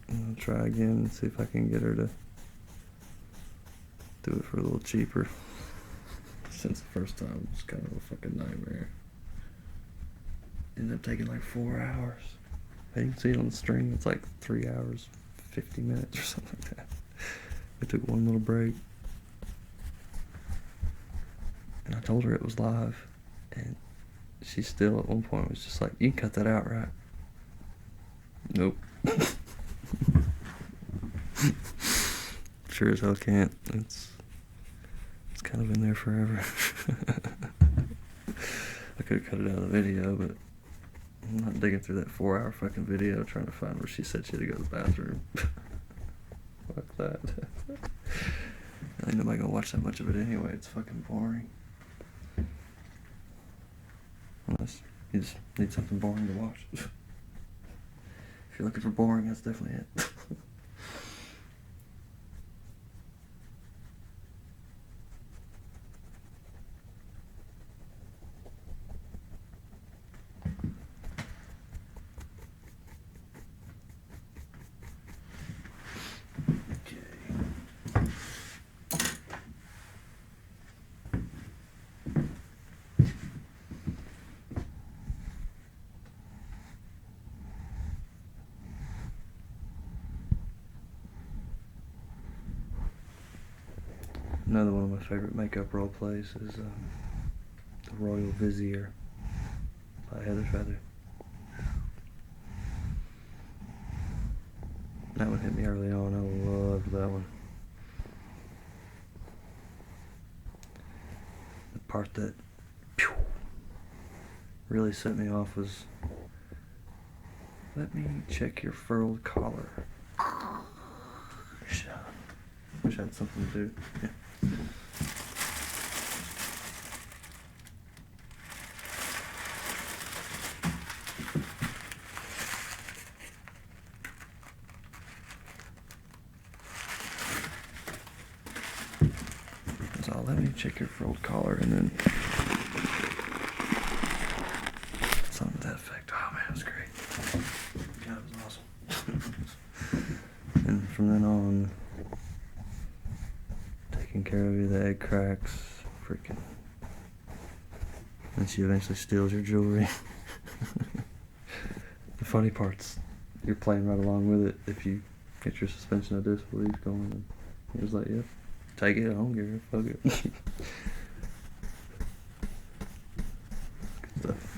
I'm gonna try again and see if I can get her to do it for a little cheaper. Since the first time it was kind of a fucking nightmare. Ended up taking like 4 hours. You can see it on the string, it's like 3 hours, 50 minutes or something like that. We took one little break. And I told her it was live. And she still at one point was just like, you can cut that out, right? Nope. Sure as hell can't. It's kind of in there forever. I could have cut it out of the video, but I'm not digging through that 4-hour fucking video trying to find where she said she had to go to the bathroom. Fuck that. Ain't nobody gonna watch that much of it anyway. It's fucking boring. Unless you just need something boring to watch. If you're looking for boring, that's definitely it. Another one of my favorite makeup role plays is The Royal Vizier by Heather Feather. That one hit me early on. I loved that one. The part that really set me off was, "Let me check your furled collar." Wish I had something to do. Yeah. So let me check your furled collar, and then something to that effect. Oh man, it was great. God, it was awesome. And from then on, taking care of you, the egg cracks, freaking. And she eventually steals your jewelry. The funny part's, you're playing right along with it if you get your suspension of disbelief going. And he was like, "Yep, take it, I don't care, fuck it." Good stuff.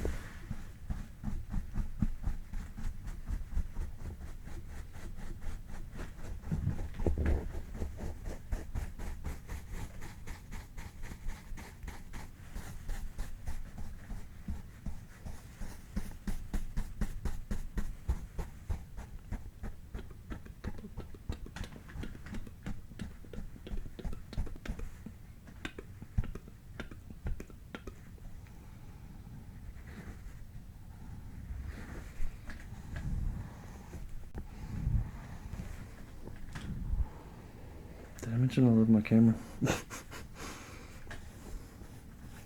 Did I mention I love my camera?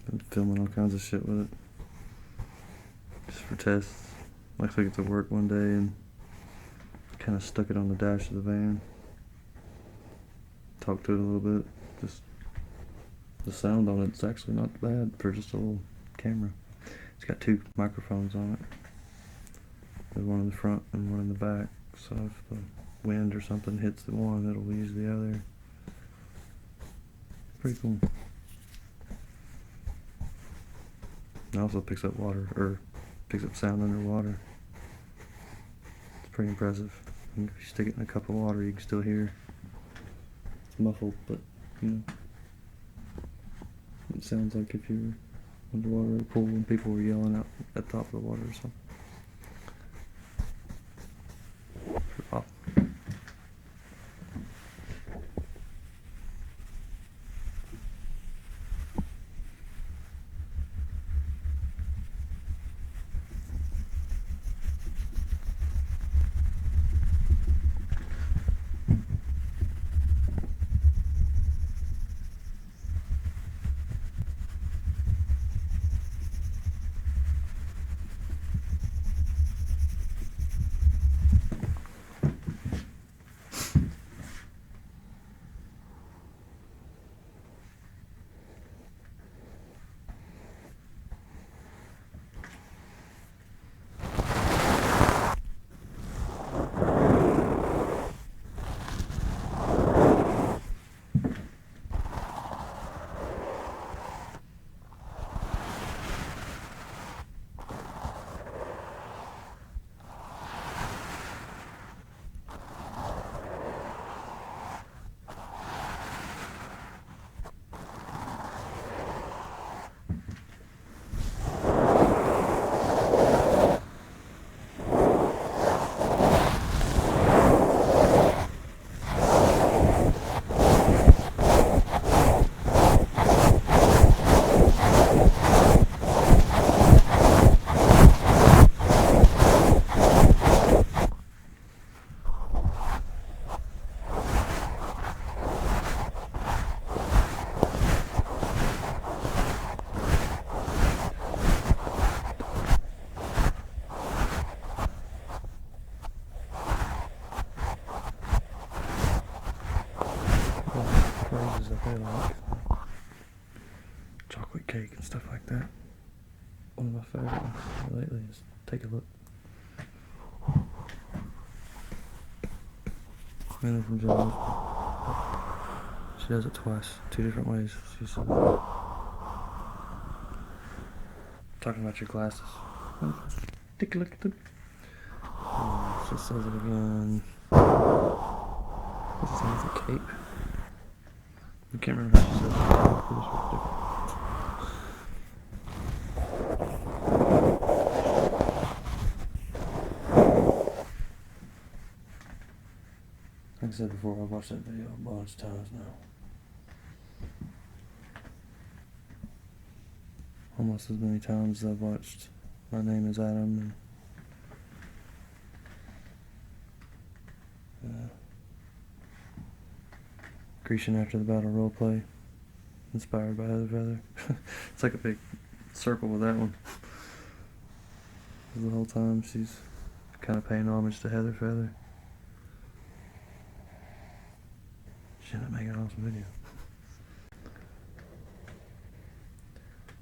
Been filming all kinds of shit with it. Just for tests. I took it to work one day and kind of stuck it on the dash of the van. Talked to it a little bit. Just the sound on it's actually not bad for just a little camera. It's got 2 microphones on it. There's one in the front and one in the back. So if the wind or something hits the one, it'll use the other. Pretty cool. It also picks up water, or picks up sound underwater. It's pretty impressive. And if you stick it in a cup of water, you can still hear. It's muffled, but you know, it sounds like if you're underwater at a pool and people were yelling out at the top of the water or something. Pretty pop. phrases that they like. Chocolate cake and stuff like that. One of my favorite ones lately is take a look. Mainly from Jill. She does it twice, 2 different ways. She says, talking about your glasses. Take a look at them. She says it again. This is a cape. I can't remember how she says it. Pretty sure it's different. Like I said before, I've watched that video a bunch of times now. Almost as many times as I've watched My Name is Adam and Grecian After the Battle roleplay, inspired by Heather Feather. It's like a big circle with that one. The whole time she's kind of paying homage to Heather Feather. She ended up making an awesome video.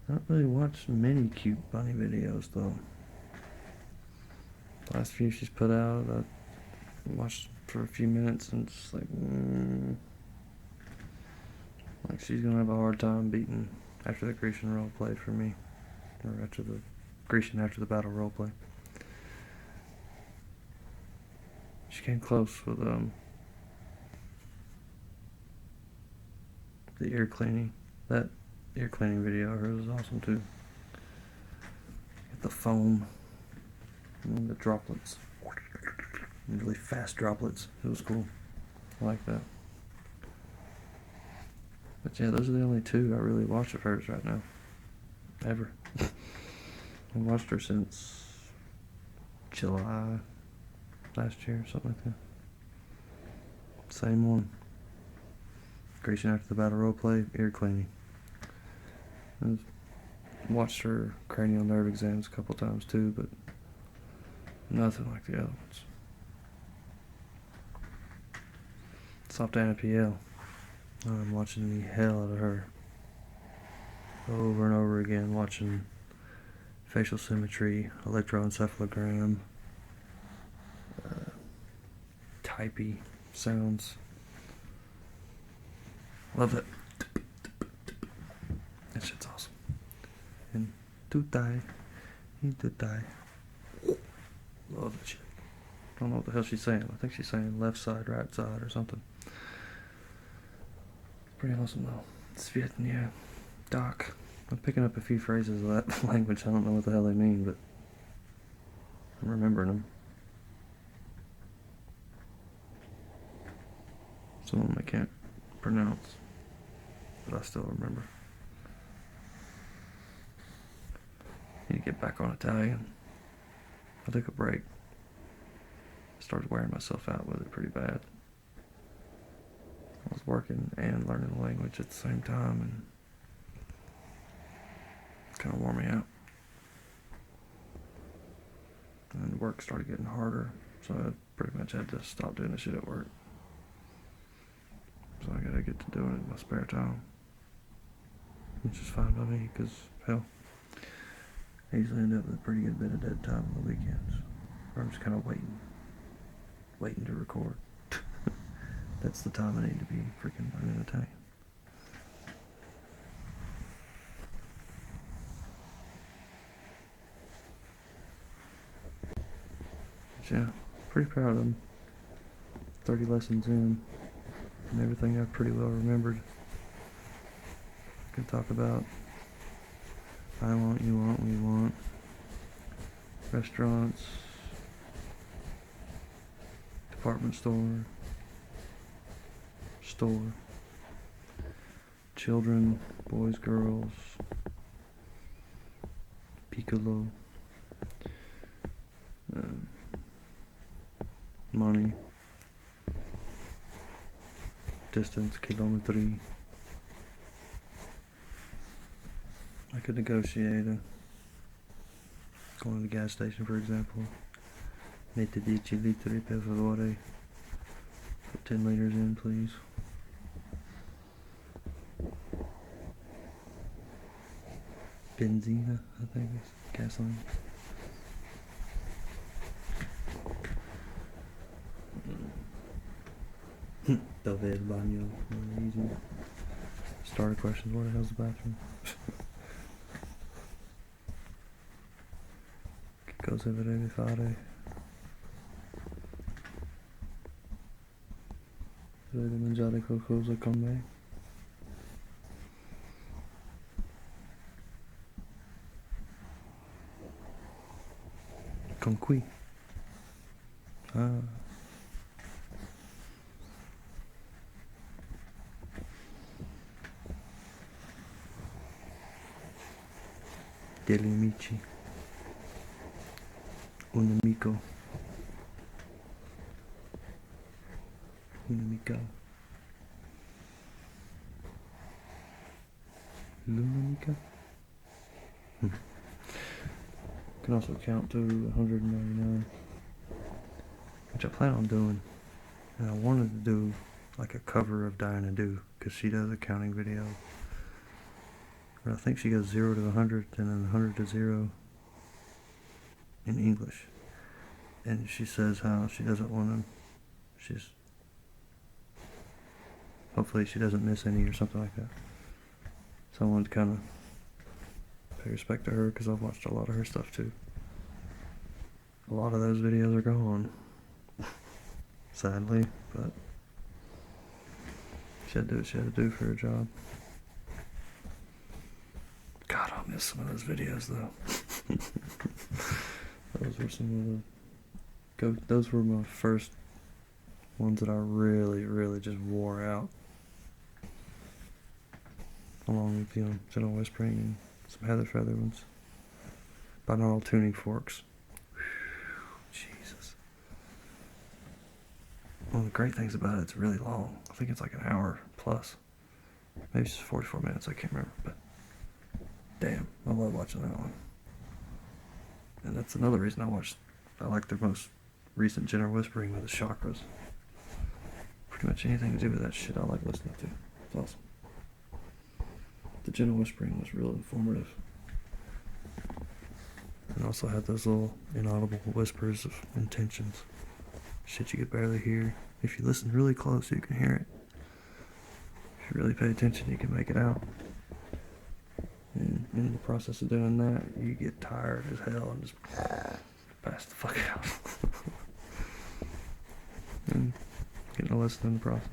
I don't really watch many cute bunny videos though. The last few she's put out, I watched for a few minutes and just like, like she's gonna have a hard time beating After the Grecian roleplay for me, or after the Grecian After the Battle roleplay. She came close with the ear cleaning. That ear cleaning video of hers is awesome too. Get the foam and the droplets, and really fast droplets. It was cool. I like that. But yeah, those are the only 2 I really watch of hers right now. Ever. I've watched her since July last year, something like that. Same one. Grecian After the Battle roleplay, ear cleaning. I've watched her cranial nerve exams a couple times too, but nothing like the other ones. Soft Anna PL. I'm watching the hell out of her. Over and over again, watching facial symmetry, electroencephalogram, typey sounds. Love it. That shit's awesome. And tutai. Love that shit. I don't know what the hell she's saying. I think she's saying left side, right side, or something. Pretty awesome though. Svietnia. Doc. I'm picking up a few phrases of that language. I don't know what the hell they mean, but I'm remembering them. Some of them I can't pronounce, but I still remember. Need to get back on Italian. I took a break. Started wearing myself out with it pretty bad. I was working and learning the language at the same time, and it kind of wore me out. And work started getting harder, so I pretty much had to stop doing the shit at work. So I gotta get to doing it in my spare time, which is fine by me, because hell, I usually end up with a pretty good bit of dead time on the weekends, or I'm just kind of waiting to record. That's the time I need to be freaking learning Italian. But yeah, pretty proud of them. 30 lessons in, and everything I've pretty well remembered. I can talk about I want, you want, we want, restaurants, department store, children, boys, girls, piccolo, money, distance, kilometry. I could negotiate going to the gas station, for example. Mette 10 litri per favore. Put 10 liters in, please. Benzina, I think is gasoline. Dove Baño, easy. Starter questions, where the hell's the bathroom? Che cosa vorrei fare? Vorrei mangiare qualcosa con me? Con qui? Ah. Degli amici. Un amico. Un'amica. L'un'amica? Can also count to 199, which I plan on doing. And I wanted to do like a cover of Diana Do, because she does a counting video. But I think she goes 0 to 100 and then 100 to 0 in English. And she says how she doesn't want to, hopefully she doesn't miss any or something like that. So I wanted to kind of pay respect to her, because I've watched a lot of her stuff too. A lot of those videos are gone, sadly, but she had to do what she had to do for her job. God, I'll miss some of those videos though. Those were some of the those were my first ones that I really just wore out, along with Gentle Whispering and some Heather Feather ones. Binaural tuning forks. Jesus. One of the great things about it's really long. I think it's like an hour plus. Maybe it's 44 minutes, I can't remember, but damn, I love watching that one. And that's another reason I like their most recent Gentle Whispering with the chakras. Pretty much anything to do with that shit I like listening to. It's awesome. The Gentle Whispering was real informative. And also had those little inaudible whispers of intentions. Shit you could barely hear. If you listen really close, you can hear it. If you really pay attention, you can make it out. And in the process of doing that, you get tired as hell and just pass the fuck out. And getting to listen in the process.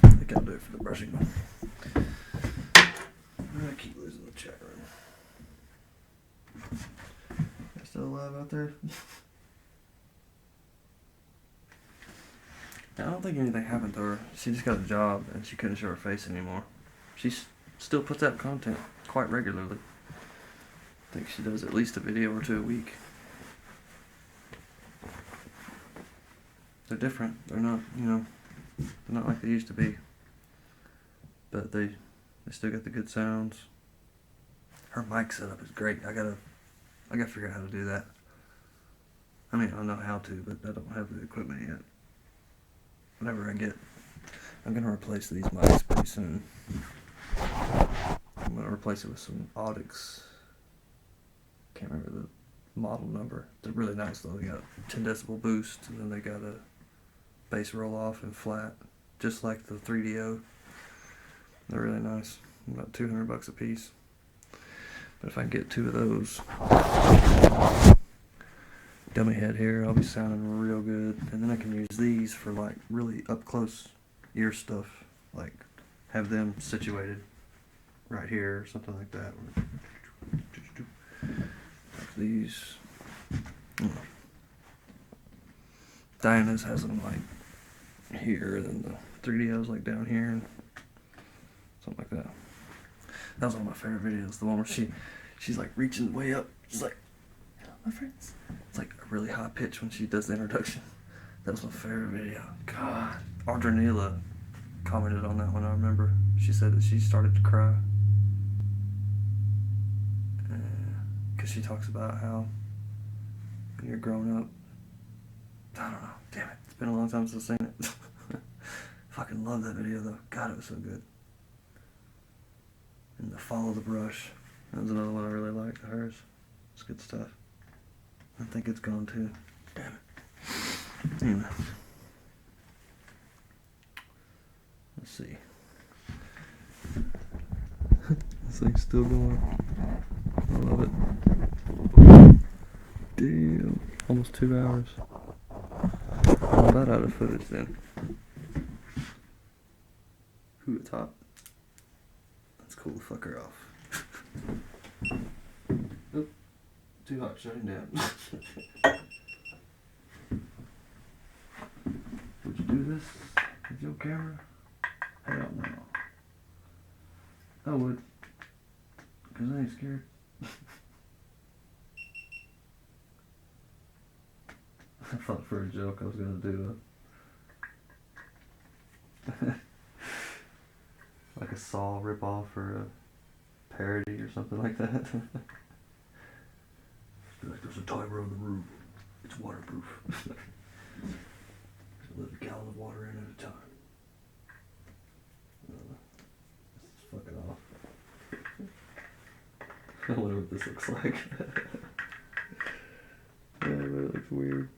I think I'll do it for the brushing one. I keep losing the chat room. They're still alive out there? I don't think anything happened to her. She just got a job and she couldn't show her face anymore. She still puts out content quite regularly. I think she does at least a video or two a week. They're different. They're not, they're not like they used to be. But they still got the good sounds. Her mic setup is great. I gotta figure out how to do that. I mean, I know how to, but I don't have the equipment yet. Whenever I'm gonna replace these mics pretty soon. I'm gonna replace it with some Audix. Can't remember the model number. They're really nice though. They got 10 decibel boost, and then they got a bass roll off and flat, just like the 3DO. They're really nice. About $200 a piece. But if I can get 2 of those, dummy head here, I'll be sounding real good. And then I can use these for like really up close ear stuff, like have them situated right here or something like that. Like these. Diana's has them like here, and then the 3DO's like down here, and something like that. That was one of my favorite videos, the one where she's like reaching way up. She's like, "Hello, my friends." It's like a really high pitch when she does the introduction. That was my favorite video. God. Audranila commented on that one, I remember. She said that she started to cry. Because she talks about how when you're growing up, I don't know, damn it, it's been a long time since I've seen it. Fucking love that video though. God, it was so good. And the Follow the Brush, that was another one I really liked, hers. It's good stuff. I think it's gone too. Damn it. Anyway. Let's see. This thing's still going. I love it. Damn. Almost 2 hours. All that out of footage then. Who at top? That's cool. Fuck her off. Oop. Too hot shutting down. Would you do this with your camera? Hell no. I would. Because I ain't scared. I thought for a joke I was going to do like a Saw ripoff or a parody or something like that. Like there's a timer on the roof. It's waterproof. Let a gallon of water in at a time. This is fucking off. I wonder what this looks like. Yeah, but it looks weird.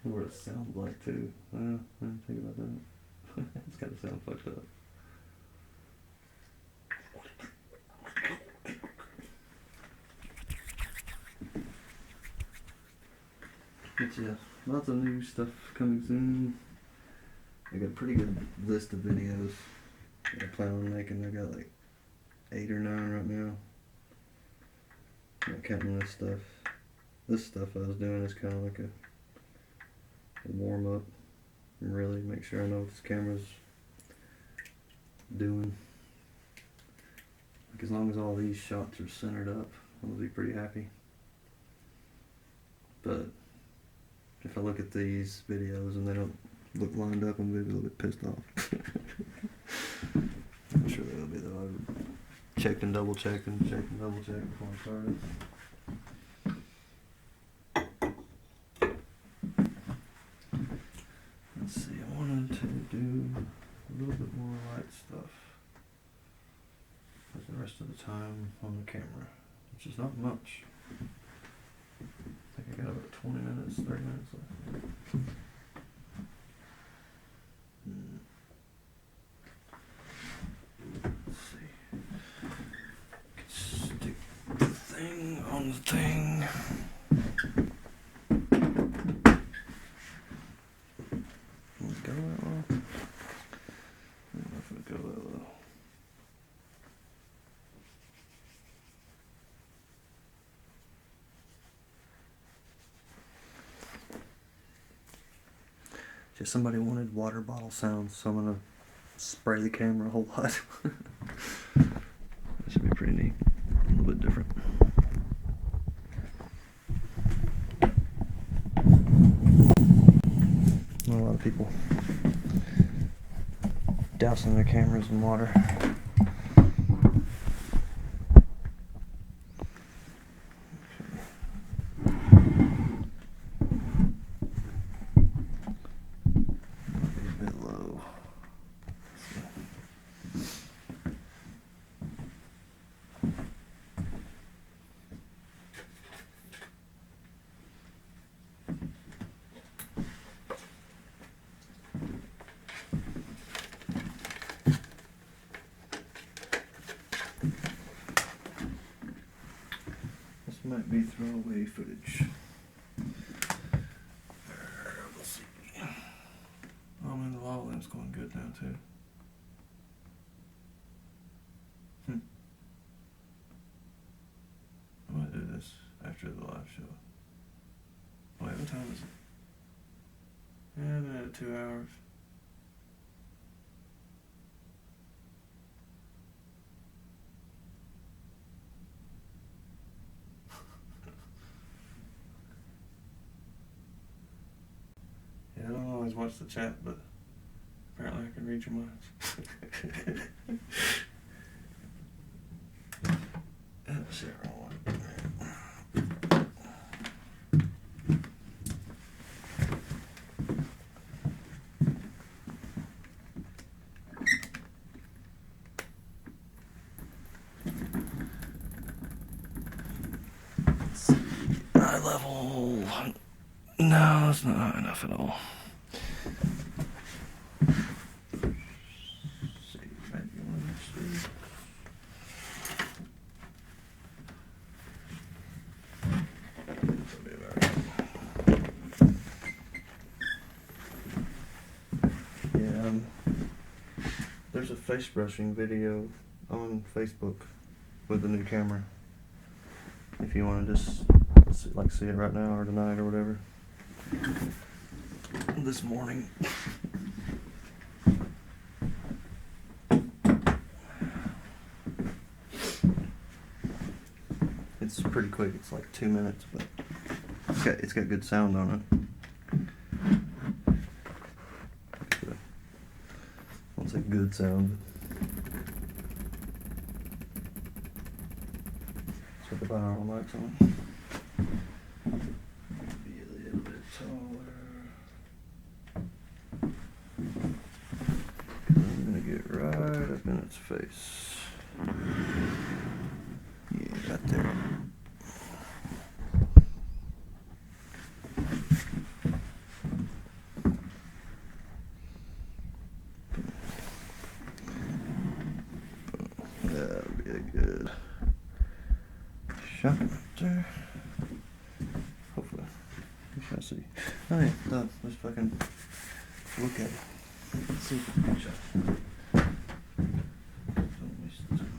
I wonder what it sounds like too. I didn't think about that. It's gotta sound fucked up. But yeah, lots of new stuff coming soon. I got a pretty good list of videos that I plan on making. I got like 8 or 9 right now. Not counting this stuff. This stuff I was doing is kind of like a warm up and really make sure I know what this camera's doing. Like as long as all these shots are centered up, I'll be pretty happy. But if I look at these videos and they don't look lined up, I'm gonna be a little bit pissed off. I'm sure they will be though. I checked and double checked before I started. Let's see, I wanted to do a little bit more light stuff for the rest of the time on the camera, which is not much. I think I got about 20 minutes, 30 minutes left. Let's see. Stick the thing on the thing. Will it go that low? I don't know if it'll go that low. Just somebody wanted water bottle sounds, so I'm gonna spray the camera a whole lot. That should be pretty neat. A little bit different. Not a lot of people dousing their cameras in water. Might be throwaway footage. We'll see. Oh man, the lava lamp's going good now too. I might do this after the live show. Wait, what time is it? Yeah, I've been at 2 hours. always watch the chat, but apparently I can read your minds. That's the wrong one. Eye level. No, it's not high enough at all. See, maybe one of these. Yeah, there's a face brushing video on Facebook with the new camera. If you want to just see it right now or tonight or whatever. This morning. It's pretty quick. It's like 2 minutes, but it's got good sound on it. I won't say good sound, but put the binaural mics on. Be a little bit taller. I'm gonna get right up in its face. Yeah, right there. That'll be a good shot right there. Hopefully. We shall see. Oh yeah, done. Let's fucking look at it. Let's see if it's a good shot. Don't waste the time.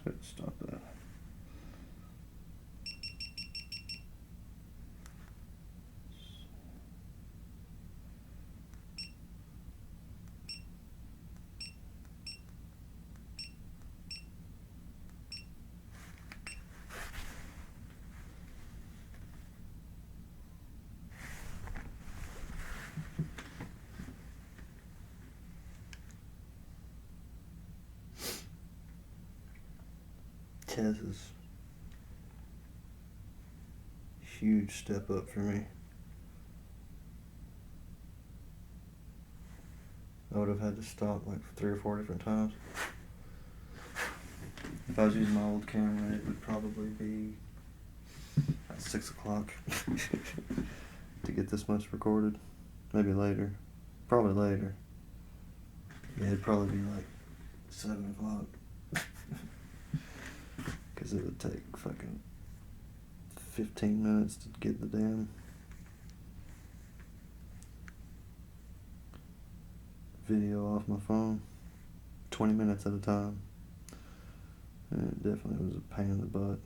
Let's stop that. Tez's huge step up for me. I would have had to stop like 3 or 4 different times. If I was using my old camera, it would probably be at 6 o'clock to get this much recorded. Maybe later. Probably later. Yeah, it'd probably be like 7 o'clock. Because it would take fucking 15 minutes to get the damn video off my phone. 20 minutes at a time. And it definitely was a pain in the butt.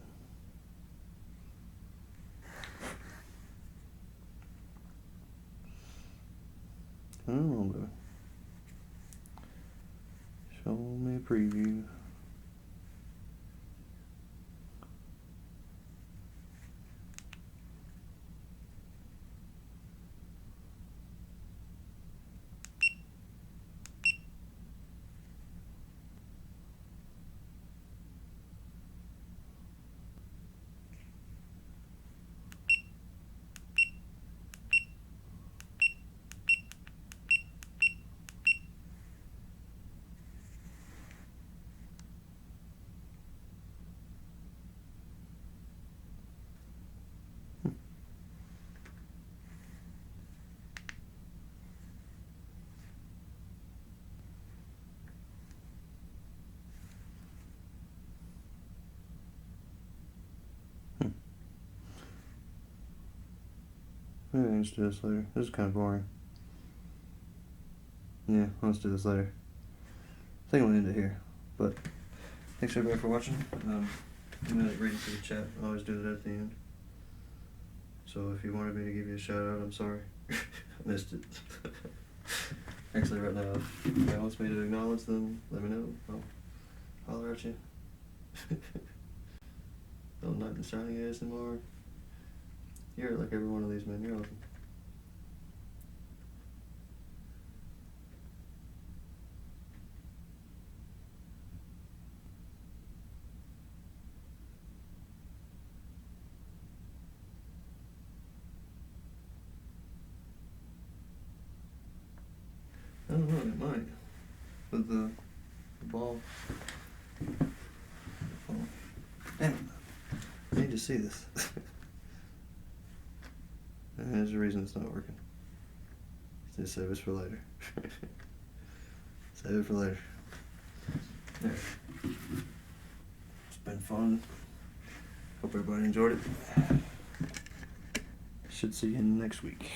Come on, baby. Show me a preview. Maybe I can just do this later. This is kind of boring. Yeah, let's do this later. I think we'll end it here. But thanks everybody for watching. I'm gonna read it to the chat. I always do that at the end. So if you wanted me to give you a shout out, I'm sorry. I missed it. Actually, right now, if anybody wants me to acknowledge them, let me know. I'll holler at you. Don't knight in shining eyes anymore. You're like every one of these men. You're awesome. I don't know, it might. With the ball. Oh. Damn it. I need to see this. And there's a reason it's not working. Just save this for later. Save it for later. There. It's been fun. Hope everybody enjoyed it. Should see you next week.